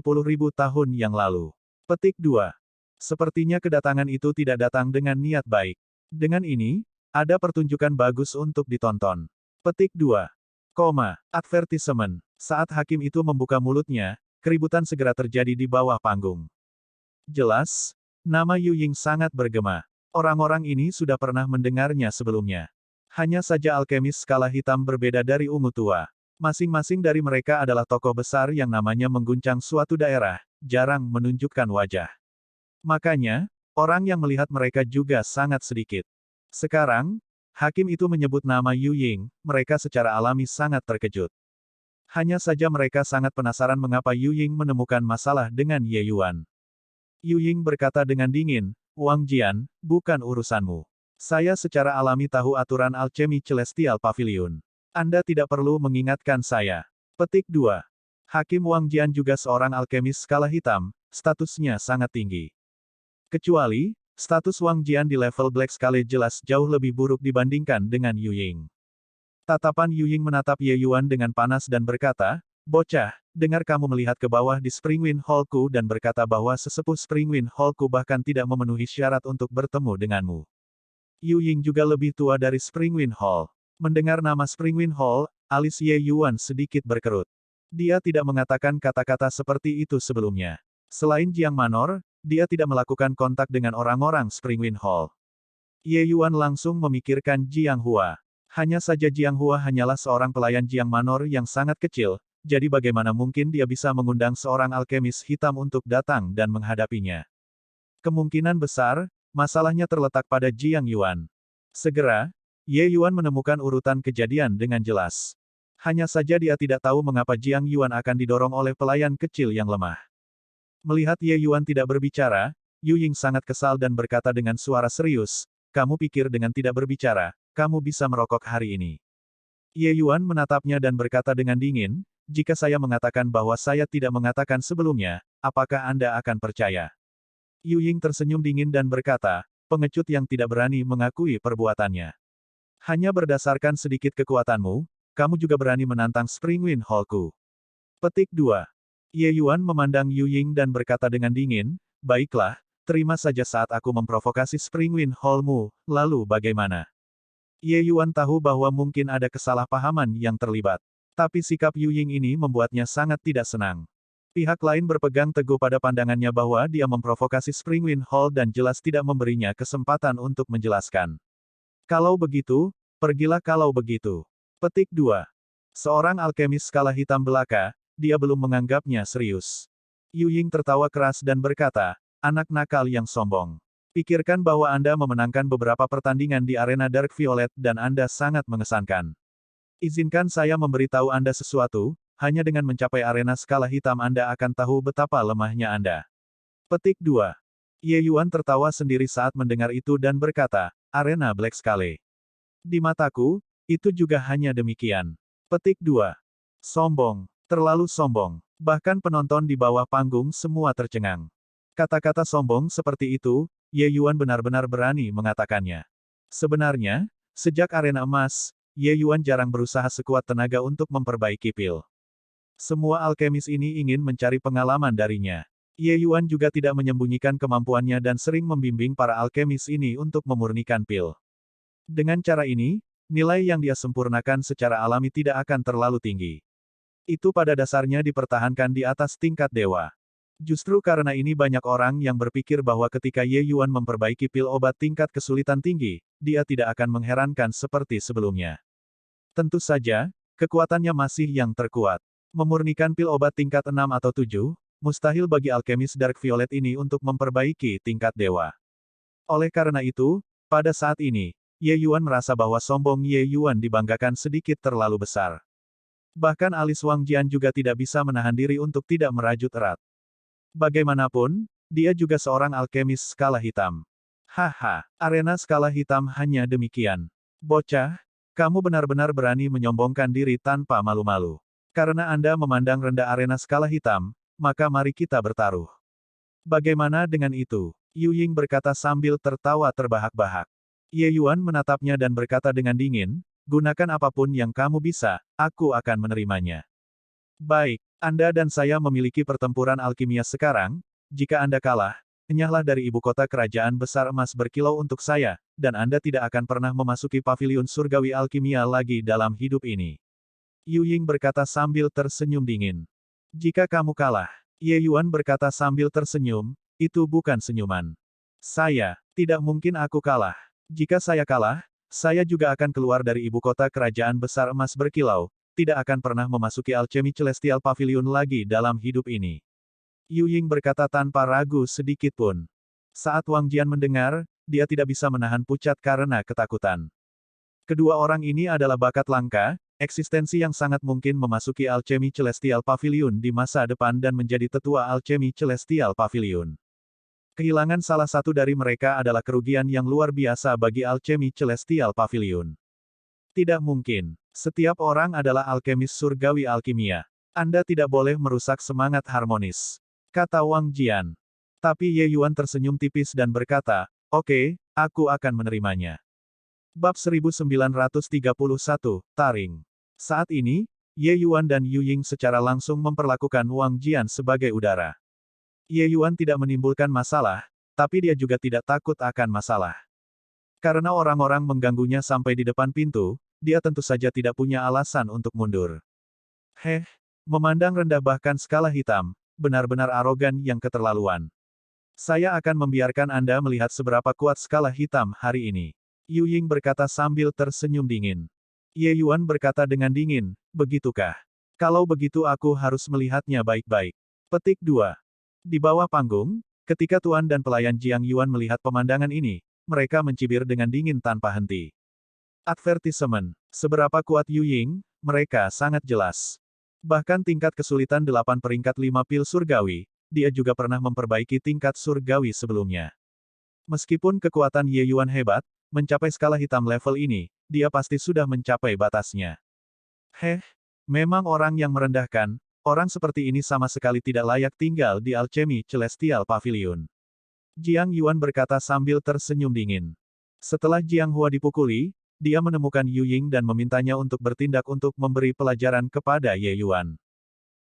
tahun yang lalu. Petik 2. Sepertinya kedatangan itu tidak datang dengan niat baik. Dengan ini, ada pertunjukan bagus untuk ditonton. Petik 2. Advertisement. Saat hakim itu membuka mulutnya, keributan segera terjadi di bawah panggung. Jelas, nama Yu Ying sangat bergema. Orang-orang ini sudah pernah mendengarnya sebelumnya. Hanya saja alkemis skala hitam berbeda dari ungu tua. Masing-masing dari mereka adalah tokoh besar yang namanya mengguncang suatu daerah, jarang menunjukkan wajah. Makanya, orang yang melihat mereka juga sangat sedikit. Sekarang, hakim itu menyebut nama Yu Ying, mereka secara alami sangat terkejut. Hanya saja mereka sangat penasaran mengapa Yu Ying menemukan masalah dengan Ye Yuan. Yu Ying berkata dengan dingin, Wang Jian, bukan urusanmu. Saya secara alami tahu aturan alchemy Celestial Pavilion. Anda tidak perlu mengingatkan saya. Petik 2. Hakim Wang Jian juga seorang alkemis skala hitam, statusnya sangat tinggi. Kecuali, status Wang Jian di level Black Scale jelas jauh lebih buruk dibandingkan dengan Yu Ying. Tatapan Yu Ying menatap Ye Yuan dengan panas dan berkata, bocah, dengar kamu melihat ke bawah di Springwind Hall-ku dan berkata bahwa sesepuh Springwind Hall-ku bahkan tidak memenuhi syarat untuk bertemu denganmu. Yu Ying juga lebih tua dari Springwind Hall. Mendengar nama Springwind Hall, alis Ye Yuan sedikit berkerut. Dia tidak mengatakan kata-kata seperti itu sebelumnya. Selain Jiang Manor, dia tidak melakukan kontak dengan orang-orang Springwind Hall. Ye Yuan langsung memikirkan Jiang Hua. Hanya saja Jiang Hua hanyalah seorang pelayan Jiang Manor yang sangat kecil, jadi bagaimana mungkin dia bisa mengundang seorang alkemis hitam untuk datang dan menghadapinya. Kemungkinan besar, masalahnya terletak pada Jiang Yuan. Segera, Ye Yuan menemukan urutan kejadian dengan jelas. Hanya saja dia tidak tahu mengapa Jiang Yuan akan didorong oleh pelayan kecil yang lemah. Melihat Ye Yuan tidak berbicara, Yu Ying sangat kesal dan berkata dengan suara serius, "Kamu pikir dengan tidak berbicara, kamu bisa merokok hari ini?" Ye Yuan menatapnya dan berkata dengan dingin, "Jika saya mengatakan bahwa saya tidak mengatakan sebelumnya, apakah Anda akan percaya?" Yu Ying tersenyum dingin dan berkata, "Pengecut yang tidak berani mengakui perbuatannya. Hanya berdasarkan sedikit kekuatanmu, kamu juga berani menantang Spring Wind Hall-ku." Petik 2. Ye Yuan memandang Yu Ying dan berkata dengan dingin, "Baiklah, terima saja saat aku memprovokasi Spring Wind Hall-mu, lalu bagaimana?" Ye Yuan tahu bahwa mungkin ada kesalahpahaman yang terlibat. Tapi sikap Yu Ying ini membuatnya sangat tidak senang. Pihak lain berpegang teguh pada pandangannya bahwa dia memprovokasi Spring Wind Hall dan jelas tidak memberinya kesempatan untuk menjelaskan. Kalau begitu, pergilah kalau begitu. Petik 2. Seorang alkemis skala hitam belaka, dia belum menganggapnya serius. Yu Ying tertawa keras dan berkata, "Anak nakal yang sombong. Pikirkan bahwa Anda memenangkan beberapa pertandingan di arena Dark Violet dan Anda sangat mengesankan. Izinkan saya memberitahu Anda sesuatu, hanya dengan mencapai arena skala hitam Anda akan tahu betapa lemahnya Anda." Petik 2. Ye Yuan tertawa sendiri saat mendengar itu dan berkata, "Arena Black Scale. Di mataku, itu juga hanya demikian." Petik 2. Sombong. Terlalu sombong. Bahkan penonton di bawah panggung semua tercengang. Kata-kata sombong seperti itu, Ye Yuan benar-benar berani mengatakannya. Sebenarnya, sejak arena emas, Ye Yuan jarang berusaha sekuat tenaga untuk memperbaiki pil. Semua alkemis ini ingin mencari pengalaman darinya. Ye Yuan juga tidak menyembunyikan kemampuannya dan sering membimbing para alkemis ini untuk memurnikan pil. Dengan cara ini, nilai yang dia sempurnakan secara alami tidak akan terlalu tinggi. Itu pada dasarnya dipertahankan di atas tingkat dewa. Justru karena ini banyak orang yang berpikir bahwa ketika Ye Yuan memperbaiki pil obat tingkat kesulitan tinggi, dia tidak akan mengherankan seperti sebelumnya. Tentu saja, kekuatannya masih yang terkuat. Memurnikan pil obat tingkat 6 atau 7, mustahil bagi alkemis Dark Violet ini untuk memperbaiki tingkat dewa. Oleh karena itu, pada saat ini, Ye Yuan merasa bahwa sombong Ye Yuan dibanggakan sedikit terlalu besar. Bahkan alis Wang Jian juga tidak bisa menahan diri untuk tidak merajut erat. Bagaimanapun, dia juga seorang alkemis skala hitam. Haha, arena skala hitam hanya demikian. Bocah, kamu benar-benar berani menyombongkan diri tanpa malu-malu. Karena Anda memandang rendah arena skala hitam, maka mari kita bertaruh. Bagaimana dengan itu? Yu Ying berkata sambil tertawa terbahak-bahak. Ye Yuan menatapnya dan berkata dengan dingin, "Gunakan apapun yang kamu bisa, aku akan menerimanya." "Baik, Anda dan saya memiliki pertempuran alkimia sekarang, jika Anda kalah, enyahlah dari ibu kota kerajaan besar emas berkilau untuk saya, dan Anda tidak akan pernah memasuki paviliun surgawi alkimia lagi dalam hidup ini." Yu Ying berkata sambil tersenyum dingin. "Jika kamu kalah," Ye Yuan berkata sambil tersenyum, "itu bukan senyuman. Tidak mungkin aku kalah. Jika saya kalah, saya juga akan keluar dari ibu kota kerajaan besar emas berkilau, tidak akan pernah memasuki Alchemy Celestial Pavilion lagi dalam hidup ini." Yu Ying berkata tanpa ragu sedikit pun. Saat Wang Jian mendengar, dia tidak bisa menahan pucat karena ketakutan. Kedua orang ini adalah bakat langka, eksistensi yang sangat mungkin memasuki Alchemy Celestial Pavilion di masa depan dan menjadi tetua Alchemy Celestial Pavilion. Kehilangan salah satu dari mereka adalah kerugian yang luar biasa bagi Alchemy Celestial Pavilion. Tidak mungkin. Setiap orang adalah alkemis surgawi alkimia. Anda tidak boleh merusak semangat harmonis, kata Wang Jian. Tapi Ye Yuan tersenyum tipis dan berkata, "Oke, aku akan menerimanya." Bab 1931, Taring. Saat ini, Ye Yuan dan Yu Ying secara langsung memperlakukan Wang Jian sebagai udara. Ye Yuan tidak menimbulkan masalah, tapi dia juga tidak takut akan masalah. Karena orang-orang mengganggunya sampai di depan pintu, dia tentu saja tidak punya alasan untuk mundur. Memandang rendah bahkan skala hitam, benar-benar arogan yang keterlaluan. Saya akan membiarkan Anda melihat seberapa kuat skala hitam hari ini. Yu Ying berkata sambil tersenyum dingin. Ye Yuan berkata dengan dingin, begitukah? Kalau begitu aku harus melihatnya baik-baik. Petik 2. Di bawah panggung, ketika tuan dan pelayan Jiang Yuan melihat pemandangan ini, mereka mencibir dengan dingin tanpa henti. Advertisement. Seberapa kuat Yu Ying, mereka sangat jelas. Bahkan tingkat kesulitan 8 peringkat 5 pil surgawi, dia juga pernah memperbaiki tingkat surgawi sebelumnya. Meskipun kekuatan Ye Yuan hebat, mencapai skala hitam level ini, dia pasti sudah mencapai batasnya. Memang orang yang merendahkan, orang seperti ini sama sekali tidak layak tinggal di Alchemy Celestial Pavilion. Jiang Yuan berkata sambil tersenyum dingin. Setelah Jiang Hua dipukuli, dia menemukan Yu Ying dan memintanya untuk bertindak untuk memberi pelajaran kepada Ye Yuan.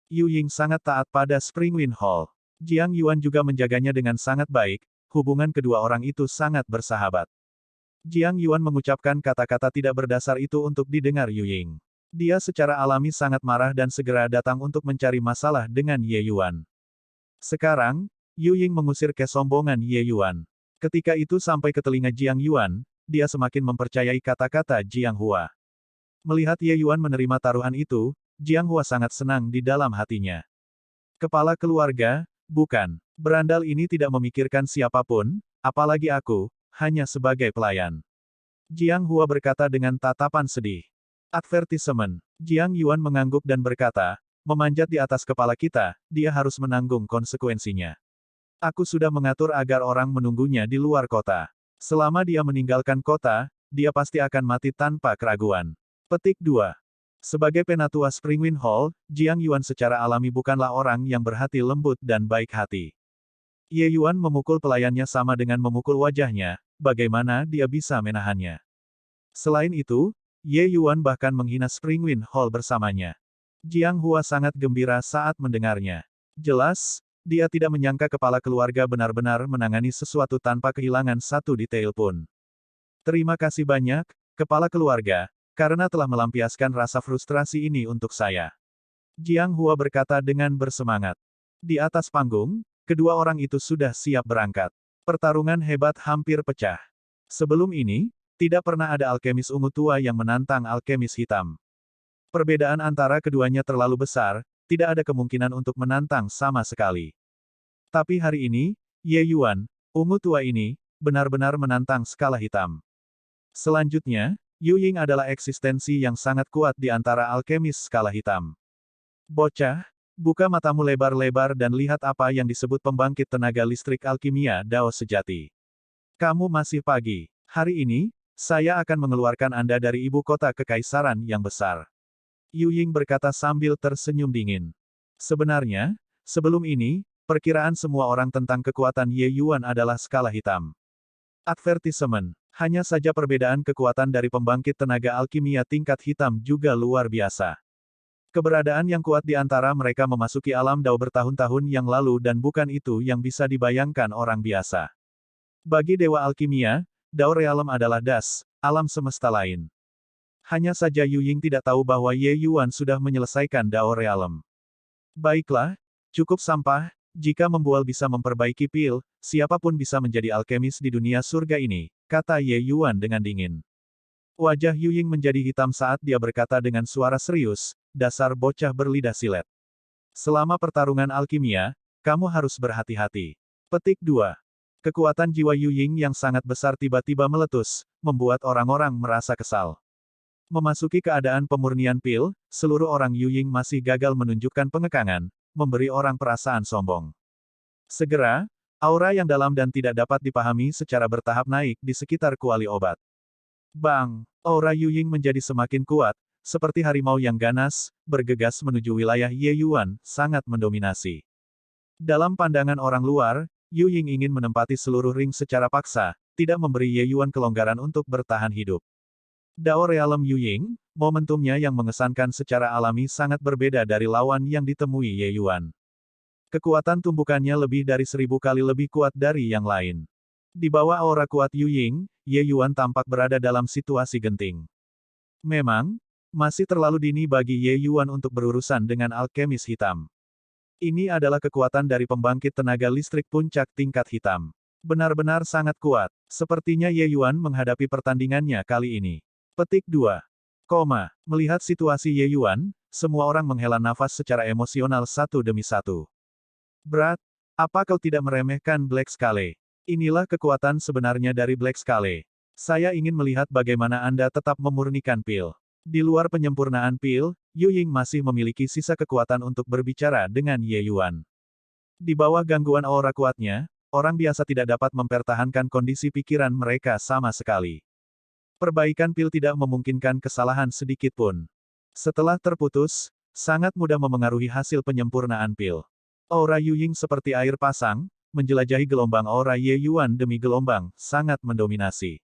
Yu Ying sangat taat pada Springwind Hall. Jiang Yuan juga menjaganya dengan sangat baik, hubungan kedua orang itu sangat bersahabat. Jiang Yuan mengucapkan kata-kata tidak berdasar itu untuk didengar Yu Ying. Dia secara alami sangat marah dan segera datang untuk mencari masalah dengan Ye Yuan. Sekarang, Yu Ying mengusir kesombongan Ye Yuan. Ketika itu sampai ke telinga Jiang Yuan, dia semakin mempercayai kata-kata Jiang Hua. Melihat Ye Yuan menerima taruhan itu, Jiang Hua sangat senang di dalam hatinya. Kepala keluarga, bukan. Berandal ini tidak memikirkan siapapun, apalagi aku, hanya sebagai pelayan. Jiang Hua berkata dengan tatapan sedih. Advertisement. Jiang Yuan mengangguk dan berkata, memanjat di atas kepala kita, dia harus menanggung konsekuensinya. Aku sudah mengatur agar orang menunggunya di luar kota. Selama dia meninggalkan kota, dia pasti akan mati tanpa keraguan. Petik 2. Sebagai penatua Springwind Hall, Jiang Yuan secara alami bukanlah orang yang berhati lembut dan baik hati. Ye Yuan memukul pelayannya sama dengan memukul wajahnya, bagaimana dia bisa menahannya? Selain itu, Ye Yuan bahkan menghina Springwind Hall bersamanya. Jiang Hua sangat gembira saat mendengarnya. Jelas, dia tidak menyangka kepala keluarga benar-benar menangani sesuatu tanpa kehilangan satu detail pun. Terima kasih banyak, kepala keluarga, karena telah melampiaskan rasa frustrasi ini untuk saya. Jiang Hua berkata dengan bersemangat. Di atas panggung, kedua orang itu sudah siap berangkat. Pertarungan hebat hampir pecah. Sebelum ini, tidak pernah ada alkemis ungu tua yang menantang alkemis hitam. Perbedaan antara keduanya terlalu besar, tidak ada kemungkinan untuk menantang sama sekali. Tapi hari ini, Ye Yuan, ungu tua ini, benar-benar menantang skala hitam. Selanjutnya, Yu Ying adalah eksistensi yang sangat kuat di antara alkemis skala hitam. Bocah, buka matamu lebar-lebar dan lihat apa yang disebut pembangkit tenaga listrik alkimia Dao sejati. Kamu masih pagi. Hari ini, saya akan mengeluarkan Anda dari ibu kota kekaisaran yang besar. Yu Ying berkata sambil tersenyum dingin. Sebenarnya, sebelum ini, perkiraan semua orang tentang kekuatan Ye Yuan adalah skala hitam. Advertisement. Hanya saja perbedaan kekuatan dari pembangkit tenaga alkimia tingkat hitam juga luar biasa. Keberadaan yang kuat di antara mereka memasuki alam Dao bertahun-tahun yang lalu dan bukan itu yang bisa dibayangkan orang biasa. Bagi Dewa Alkimia, Dao Realm adalah das, alam semesta lain. Hanya saja Yu Ying tidak tahu bahwa Ye Yuan sudah menyelesaikan Dao Realm. Baiklah, cukup sampah, jika membual bisa memperbaiki pil, siapapun bisa menjadi alkemis di dunia surga ini, kata Ye Yuan dengan dingin. Wajah Yu Ying menjadi hitam saat dia berkata dengan suara serius, dasar bocah berlidah silet. Selama pertarungan alkimia, kamu harus berhati-hati. Petik 2. Kekuatan jiwa Yu Ying yang sangat besar tiba-tiba meletus, membuat orang-orang merasa kesal. Memasuki keadaan pemurnian pil, seluruh orang Yu Ying masih gagal menunjukkan pengekangan, memberi orang perasaan sombong. Segera, aura yang dalam dan tidak dapat dipahami secara bertahap naik di sekitar kuali obat. Bang! Aura Yu Ying menjadi semakin kuat, seperti harimau yang ganas, bergegas menuju wilayah Ye Yuan, sangat mendominasi. Dalam pandangan orang luar, Yu Ying ingin menempati seluruh ring secara paksa, tidak memberi Ye Yuan kelonggaran untuk bertahan hidup. Dao Realm Yu Ying, momentumnya yang mengesankan secara alami sangat berbeda dari lawan yang ditemui Ye Yuan. Kekuatan tumbukannya lebih dari 1000 kali lebih kuat dari yang lain. Di bawah aura kuat Yu Ying, Ye Yuan tampak berada dalam situasi genting. Memang, masih terlalu dini bagi Ye Yuan untuk berurusan dengan alkemis hitam. Ini adalah kekuatan dari pembangkit tenaga listrik puncak tingkat hitam. Benar-benar sangat kuat. Sepertinya Ye Yuan menghadapi pertandingannya kali ini. Petik 2. Melihat situasi Ye Yuan, semua orang menghela nafas secara emosional satu demi satu. Berat, apa kau tidak meremehkan Black Scale? Inilah kekuatan sebenarnya dari Black Scale. Saya ingin melihat bagaimana Anda tetap memurnikan pil. Di luar penyempurnaan pil, Yu Ying masih memiliki sisa kekuatan untuk berbicara dengan Ye Yuan. Di bawah gangguan aura kuatnya, orang biasa tidak dapat mempertahankan kondisi pikiran mereka sama sekali. Perbaikan pil tidak memungkinkan kesalahan sedikit pun. Setelah terputus, sangat mudah memengaruhi hasil penyempurnaan pil. Aura Yu Ying seperti air pasang, menjelajahi gelombang aura Ye Yuan demi gelombang, sangat mendominasi.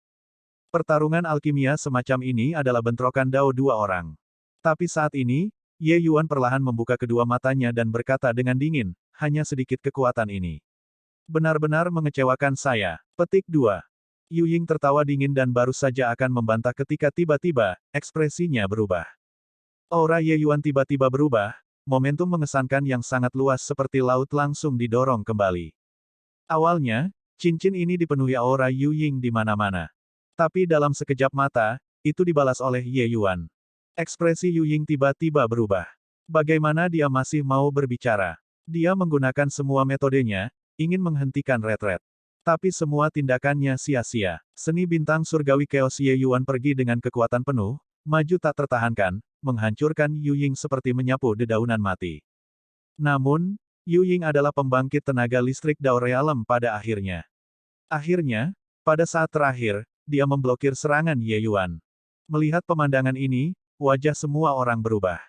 Pertarungan alkimia semacam ini adalah bentrokan Dao dua orang. Tapi saat ini, Ye Yuan perlahan membuka kedua matanya dan berkata dengan dingin, hanya sedikit kekuatan ini. Benar-benar mengecewakan saya. Petik 2. Yu Ying tertawa dingin dan baru saja akan membantah ketika tiba-tiba, ekspresinya berubah. Aura Ye Yuan tiba-tiba berubah, momentum mengesankan yang sangat luas seperti laut langsung didorong kembali. Awalnya, cincin ini dipenuhi aura Yu Ying di mana-mana. Tapi dalam sekejap mata, itu dibalas oleh Ye Yuan. Ekspresi Yu Ying tiba-tiba berubah. Bagaimana dia masih mau berbicara? Dia menggunakan semua metodenya, ingin menghentikan retret. Tapi semua tindakannya sia-sia. Seni bintang surgawi Chaos Ye Yuan pergi dengan kekuatan penuh, maju tak tertahankan, menghancurkan Yu Ying seperti menyapu dedaunan mati. Namun, Yu Ying adalah pembangkit tenaga listrik Dao Realem pada akhirnya. Akhirnya, pada saat terakhir, dia memblokir serangan Ye Yuan. Melihat pemandangan ini, wajah semua orang berubah.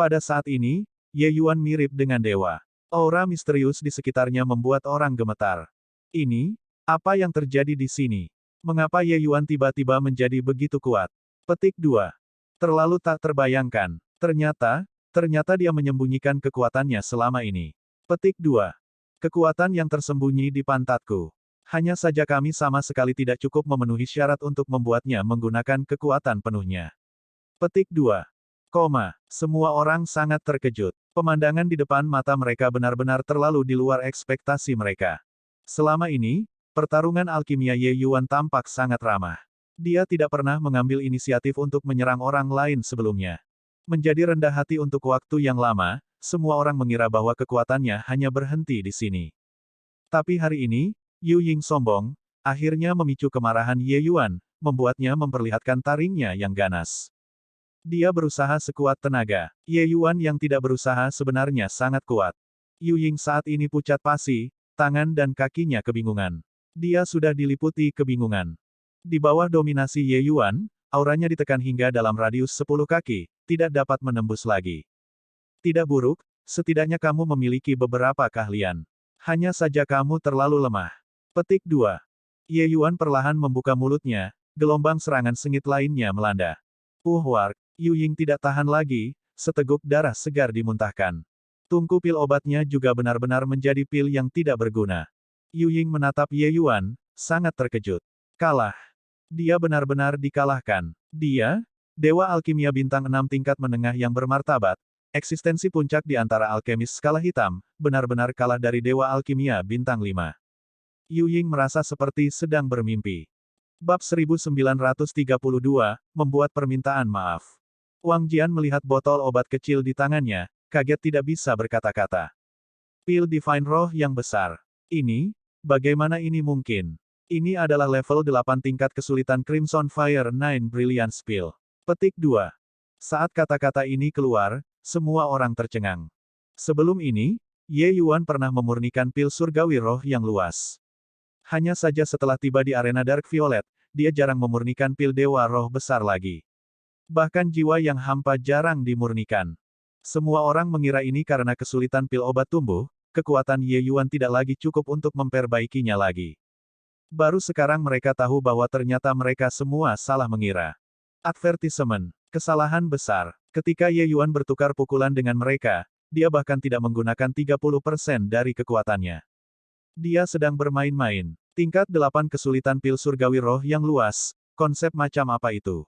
Pada saat ini, Ye Yuan mirip dengan dewa. Aura misterius di sekitarnya membuat orang gemetar. Ini, apa yang terjadi di sini? Mengapa Ye Yuan tiba-tiba menjadi begitu kuat? Petik 2. Terlalu tak terbayangkan. Ternyata dia menyembunyikan kekuatannya selama ini. Petik 2. Kekuatan yang tersembunyi di pantatku. Hanya saja kami sama sekali tidak cukup memenuhi syarat untuk membuatnya menggunakan kekuatan penuhnya. Petik 2. Semua orang sangat terkejut. Pemandangan di depan mata mereka benar-benar terlalu di luar ekspektasi mereka. Selama ini, pertarungan alkimia Ye Yuan tampak sangat ramah. Dia tidak pernah mengambil inisiatif untuk menyerang orang lain sebelumnya. Menjadi rendah hati untuk waktu yang lama, semua orang mengira bahwa kekuatannya hanya berhenti di sini. Tapi hari ini, Yu Ying sombong, akhirnya memicu kemarahan Ye Yuan, membuatnya memperlihatkan taringnya yang ganas. Dia berusaha sekuat tenaga. Ye Yuan yang tidak berusaha sebenarnya sangat kuat. Yu Ying saat ini pucat pasi, tangan dan kakinya kebingungan. Dia sudah diliputi kebingungan. Di bawah dominasi Ye Yuan, auranya ditekan hingga dalam radius 10 kaki, tidak dapat menembus lagi. Tidak buruk, setidaknya kamu memiliki beberapa keahlian. Hanya saja kamu terlalu lemah. Petik 2. Ye Yuan perlahan membuka mulutnya, gelombang serangan sengit lainnya melanda. Wark, Yu Ying tidak tahan lagi, seteguk darah segar dimuntahkan. Tungku pil obatnya juga benar-benar menjadi pil yang tidak berguna. Yu Ying menatap Ye Yuan, sangat terkejut. Kalah. Dia benar-benar dikalahkan. Dia, Dewa Alkimia Bintang 6 tingkat menengah yang bermartabat, eksistensi puncak di antara alkemis skala hitam, benar-benar kalah dari Dewa Alkimia Bintang 5. Yu Ying merasa seperti sedang bermimpi. Bab 1932, membuat permintaan maaf. Wang Jian melihat botol obat kecil di tangannya, kaget tidak bisa berkata-kata. Pil Divine Roh yang besar. Ini, bagaimana ini mungkin? Ini adalah level 8 tingkat kesulitan Crimson Fire 9 Brilliance Pill. Petik 2. Saat kata-kata ini keluar, semua orang tercengang. Sebelum ini, Ye Yuan pernah memurnikan pil surgawi roh yang luas. Hanya saja setelah tiba di arena Dark Violet, dia jarang memurnikan pil dewa roh besar lagi. Bahkan jiwa yang hampa jarang dimurnikan. Semua orang mengira ini karena kesulitan pil obat tumbuh, kekuatan Ye Yuan tidak lagi cukup untuk memperbaikinya lagi. Baru sekarang mereka tahu bahwa ternyata mereka semua salah mengira. Advertisement. Kesalahan besar. Ketika Ye Yuan bertukar pukulan dengan mereka, dia bahkan tidak menggunakan 30% dari kekuatannya. Dia sedang bermain-main. Tingkat 8 kesulitan pil surgawi roh yang luas, konsep macam apa itu?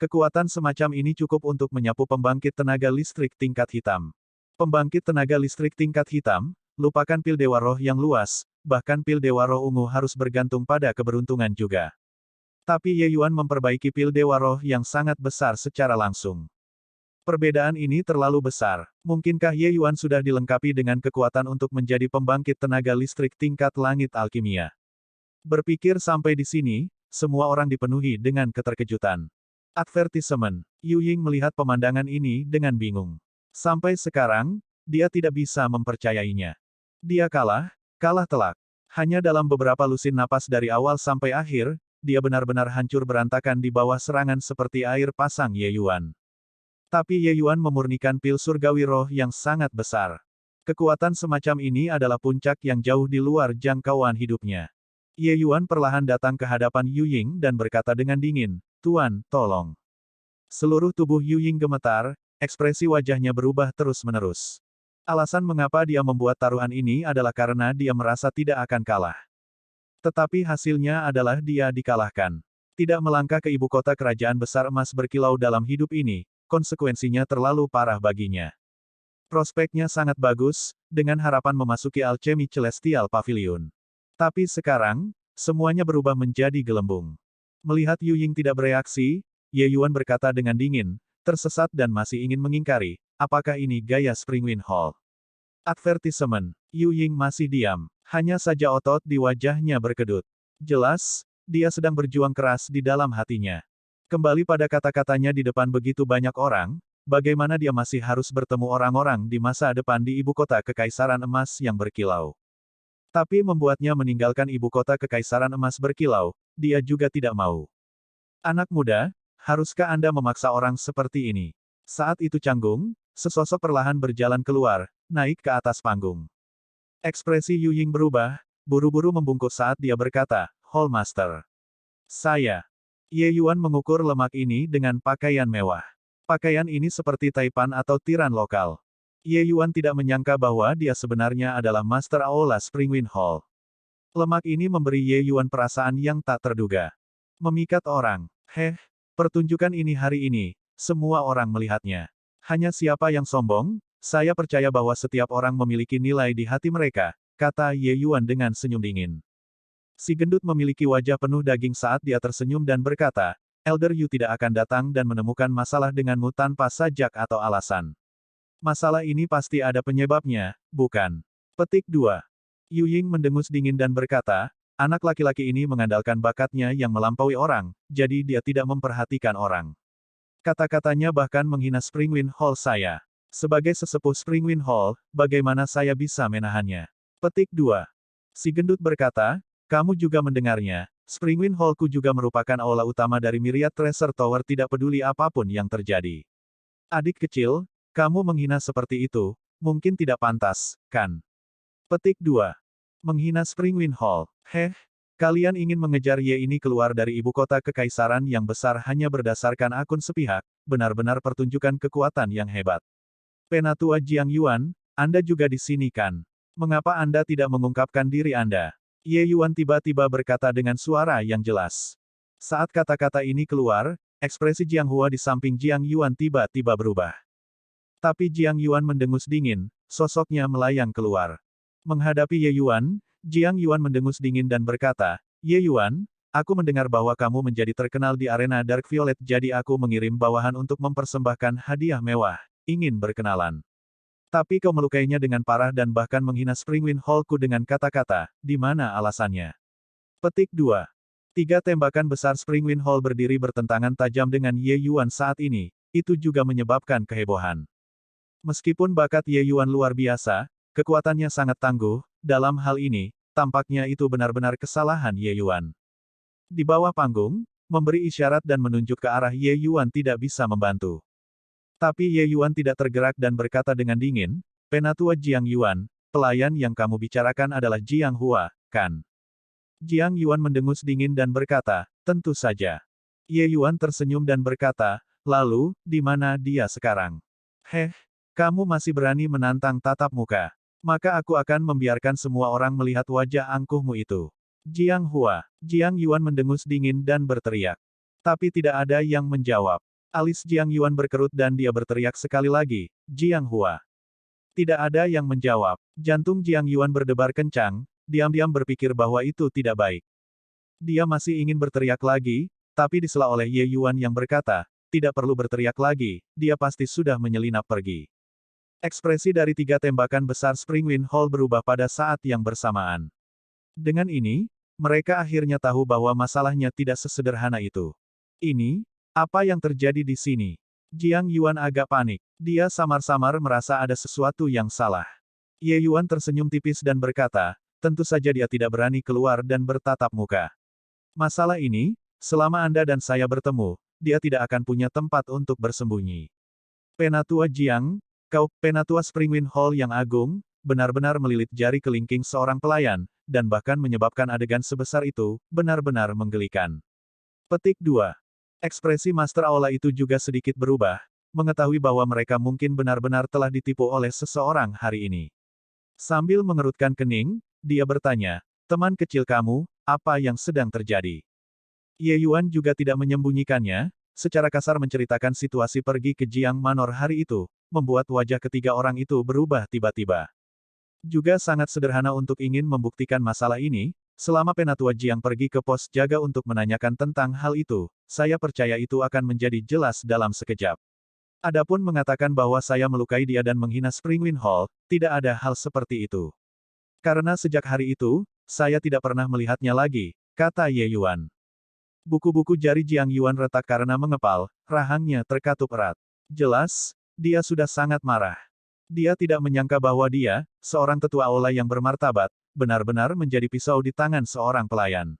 Kekuatan semacam ini cukup untuk menyapu pembangkit tenaga listrik tingkat hitam. Pembangkit tenaga listrik tingkat hitam, lupakan pil dewa roh yang luas, bahkan pil dewa roh ungu harus bergantung pada keberuntungan juga. Tapi Ye Yuan memperbaiki pil Dewa Roh yang sangat besar secara langsung. Perbedaan ini terlalu besar. Mungkinkah Ye Yuan sudah dilengkapi dengan kekuatan untuk menjadi pembangkit tenaga listrik tingkat langit alkimia? Berpikir sampai di sini, semua orang dipenuhi dengan keterkejutan. Advertisement. Yu Ying melihat pemandangan ini dengan bingung. Sampai sekarang, dia tidak bisa mempercayainya. Dia kalah telak. Hanya dalam beberapa lusin napas dari awal sampai akhir, dia benar-benar hancur berantakan di bawah serangan seperti air pasang Ye Yuan. Tapi Ye Yuan memurnikan pil surgawi roh yang sangat besar. Kekuatan semacam ini adalah puncak yang jauh di luar jangkauan hidupnya. Ye Yuan perlahan datang ke hadapan Yu Ying dan berkata dengan dingin, "Tuan, tolong." Seluruh tubuh Yu Ying gemetar, ekspresi wajahnya berubah terus-menerus. Alasan mengapa dia membuat taruhan ini adalah karena dia merasa tidak akan kalah. Tetapi hasilnya adalah dia dikalahkan. Tidak melangkah ke ibu kota kerajaan besar emas berkilau dalam hidup ini, konsekuensinya terlalu parah baginya. Prospeknya sangat bagus, dengan harapan memasuki Alchemy Celestial Pavilion. Tapi sekarang, semuanya berubah menjadi gelembung. Melihat Yu Ying tidak bereaksi, Ye Yuan berkata dengan dingin, tersesat dan masih ingin mengingkari, apakah ini gaya Springwind Hall? Advertisement. Yu Ying masih diam. Hanya saja otot di wajahnya berkedut. Jelas, dia sedang berjuang keras di dalam hatinya. Kembali pada kata-katanya di depan begitu banyak orang, bagaimana dia masih harus bertemu orang-orang di masa depan di ibu kota kekaisaran emas yang berkilau. Tapi membuatnya meninggalkan ibu kota kekaisaran emas berkilau, dia juga tidak mau. Anak muda, haruskah Anda memaksa orang seperti ini? Saat itu canggung, sesosok perlahan berjalan keluar, naik ke atas panggung. Ekspresi Yu Ying berubah, buru-buru membungkuk saat dia berkata, Hall Master. Saya. Ye Yuan mengukur lemak ini dengan pakaian mewah. Pakaian ini seperti taipan atau tiran lokal. Ye Yuan tidak menyangka bahwa dia sebenarnya adalah Master Aula Springwind Hall. Lemak ini memberi Ye Yuan perasaan yang tak terduga. Memikat orang. Pertunjukan ini hari ini, semua orang melihatnya. Hanya siapa yang sombong? Saya percaya bahwa setiap orang memiliki nilai di hati mereka, kata Ye Yuan dengan senyum dingin. Si gendut memiliki wajah penuh daging saat dia tersenyum dan berkata, Elder Yu tidak akan datang dan menemukan masalah denganmu tanpa sajak atau alasan. Masalah ini pasti ada penyebabnya, bukan? Petik 2. Yu Ying mendengus dingin dan berkata, anak laki-laki ini mengandalkan bakatnya yang melampaui orang, jadi dia tidak memperhatikan orang. Kata-katanya bahkan menghina Springwind Hall saya. Sebagai sesepuh Springwind Hall, bagaimana saya bisa menahannya? Petik 2. Si gendut berkata, kamu juga mendengarnya, Springwind Hallku juga merupakan aula utama dari Myriad Treasure Tower tidak peduli apapun yang terjadi. Adik kecil, kamu menghina seperti itu, mungkin tidak pantas, kan? Petik 2. Menghina Springwind Hall. Kalian ingin mengejar Ye ini keluar dari ibu kota kekaisaran yang besar hanya berdasarkan akun sepihak, benar-benar pertunjukan kekuatan yang hebat. Penatua Jiang Yuan, Anda juga di sini kan? Mengapa Anda tidak mengungkapkan diri Anda? Ye Yuan tiba-tiba berkata dengan suara yang jelas. Saat kata-kata ini keluar, ekspresi Jiang Hua di samping Jiang Yuan tiba-tiba berubah. Tapi Jiang Yuan mendengus dingin, sosoknya melayang keluar. Menghadapi Ye Yuan, Jiang Yuan mendengus dingin dan berkata, Ye Yuan, aku mendengar bahwa kamu menjadi terkenal di arena Dark Violet jadi aku mengirim bawahan untuk mempersembahkan hadiah mewah, ingin berkenalan. Tapi kau melukainya dengan parah dan bahkan menghina Springwind Hallku dengan kata-kata, di mana alasannya? Petik 2. 3 tembakan besar Springwind Hall berdiri bertentangan tajam dengan Ye Yuan saat ini, itu juga menyebabkan kehebohan. Meskipun bakat Ye Yuan luar biasa, kekuatannya sangat tangguh, dalam hal ini, tampaknya itu benar-benar kesalahan Ye Yuan. Di bawah panggung, memberi isyarat dan menunjuk ke arah Ye Yuan tidak bisa membantu. Tapi Ye Yuan tidak tergerak dan berkata dengan dingin, Penatua Jiang Yuan, pelayan yang kamu bicarakan adalah Jiang Hua, kan? Jiang Yuan mendengus dingin dan berkata, tentu saja. Ye Yuan tersenyum dan berkata, lalu, di mana dia sekarang? Kamu masih berani menantang tatap muka. Maka aku akan membiarkan semua orang melihat wajah angkuhmu itu. Jiang Hua. Jiang Yuan mendengus dingin dan berteriak. Tapi tidak ada yang menjawab. Alis Jiang Yuan berkerut dan dia berteriak sekali lagi, Jiang Hua. Tidak ada yang menjawab. Jantung Jiang Yuan berdebar kencang, diam-diam berpikir bahwa itu tidak baik. Dia masih ingin berteriak lagi, tapi disela oleh Ye Yuan yang berkata, tidak perlu berteriak lagi, dia pasti sudah menyelinap pergi. Ekspresi dari 3 tembakan besar Springwind Hall berubah pada saat yang bersamaan. Dengan ini, mereka akhirnya tahu bahwa masalahnya tidak sesederhana itu. Ini, apa yang terjadi di sini? Jiang Yuan agak panik. Dia samar-samar merasa ada sesuatu yang salah. Ye Yuan tersenyum tipis dan berkata, tentu saja dia tidak berani keluar dan bertatap muka. Masalah ini, selama Anda dan saya bertemu, dia tidak akan punya tempat untuk bersembunyi. Penatua Jiang, kau, Penatua Springwind Hall yang agung, benar-benar melilit jari kelingking seorang pelayan, dan bahkan menyebabkan adegan sebesar itu, benar-benar menggelikan. Petik 2. Ekspresi Master Aula itu juga sedikit berubah, mengetahui bahwa mereka mungkin benar-benar telah ditipu oleh seseorang hari ini. Sambil mengerutkan kening, dia bertanya, teman kecil kamu, apa yang sedang terjadi? Ye Yuan juga tidak menyembunyikannya, secara kasar menceritakan situasi pergi ke Jiang Manor hari itu, membuat wajah ketiga orang itu berubah tiba-tiba. Juga sangat sederhana untuk ingin membuktikan masalah ini, selama Penatua Jiang pergi ke pos jaga untuk menanyakan tentang hal itu, saya percaya itu akan menjadi jelas dalam sekejap. Adapun mengatakan bahwa saya melukai dia dan menghina Springwind Hall, tidak ada hal seperti itu. Karena sejak hari itu, saya tidak pernah melihatnya lagi, kata Ye Yuan. Buku-buku jari Jiang Yuan retak karena mengepal, rahangnya terkatup erat. Jelas, dia sudah sangat marah. Dia tidak menyangka bahwa dia, seorang tetua aula yang bermartabat, benar-benar menjadi pisau di tangan seorang pelayan.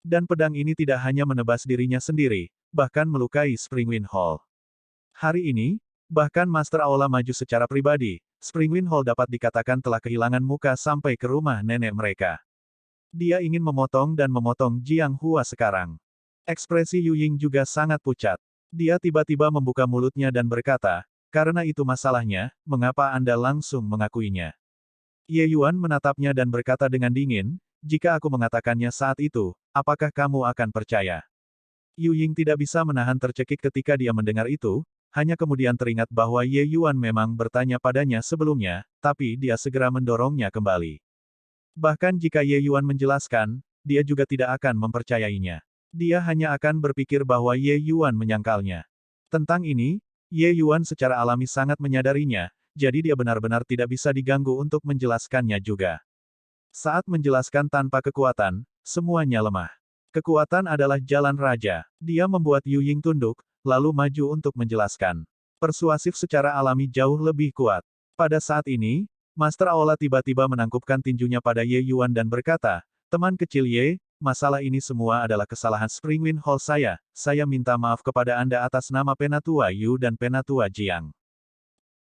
Dan pedang ini tidak hanya menebas dirinya sendiri, bahkan melukai Springwind Hall. Hari ini, bahkan Master Aula maju secara pribadi, Springwind Hall dapat dikatakan telah kehilangan muka sampai ke rumah nenek mereka. Dia ingin memotong dan memotong Jiang Hua sekarang. Ekspresi Yu Ying juga sangat pucat. Dia tiba-tiba membuka mulutnya dan berkata, karena itu masalahnya, mengapa Anda langsung mengakuinya? Ye Yuan menatapnya dan berkata dengan dingin, jika aku mengatakannya saat itu, apakah kamu akan percaya? Yu Ying tidak bisa menahan tercekik ketika dia mendengar itu, hanya kemudian teringat bahwa Ye Yuan memang bertanya padanya sebelumnya, tapi dia segera mendorongnya kembali. Bahkan jika Ye Yuan menjelaskan, dia juga tidak akan mempercayainya. Dia hanya akan berpikir bahwa Ye Yuan menyangkalnya. Tentang ini, Ye Yuan secara alami sangat menyadarinya, jadi dia benar-benar tidak bisa diganggu untuk menjelaskannya juga. Saat menjelaskan tanpa kekuatan, semuanya lemah. Kekuatan adalah jalan raja. Dia membuat Yu Ying tunduk, lalu maju untuk menjelaskan. Persuasif secara alami jauh lebih kuat. Pada saat ini, Master Aula tiba-tiba menangkupkan tinjunya pada Ye Yuan dan berkata, teman kecil Ye, masalah ini semua adalah kesalahan Springwind Hall saya minta maaf kepada Anda atas nama Penatua Yu dan Penatua Jiang.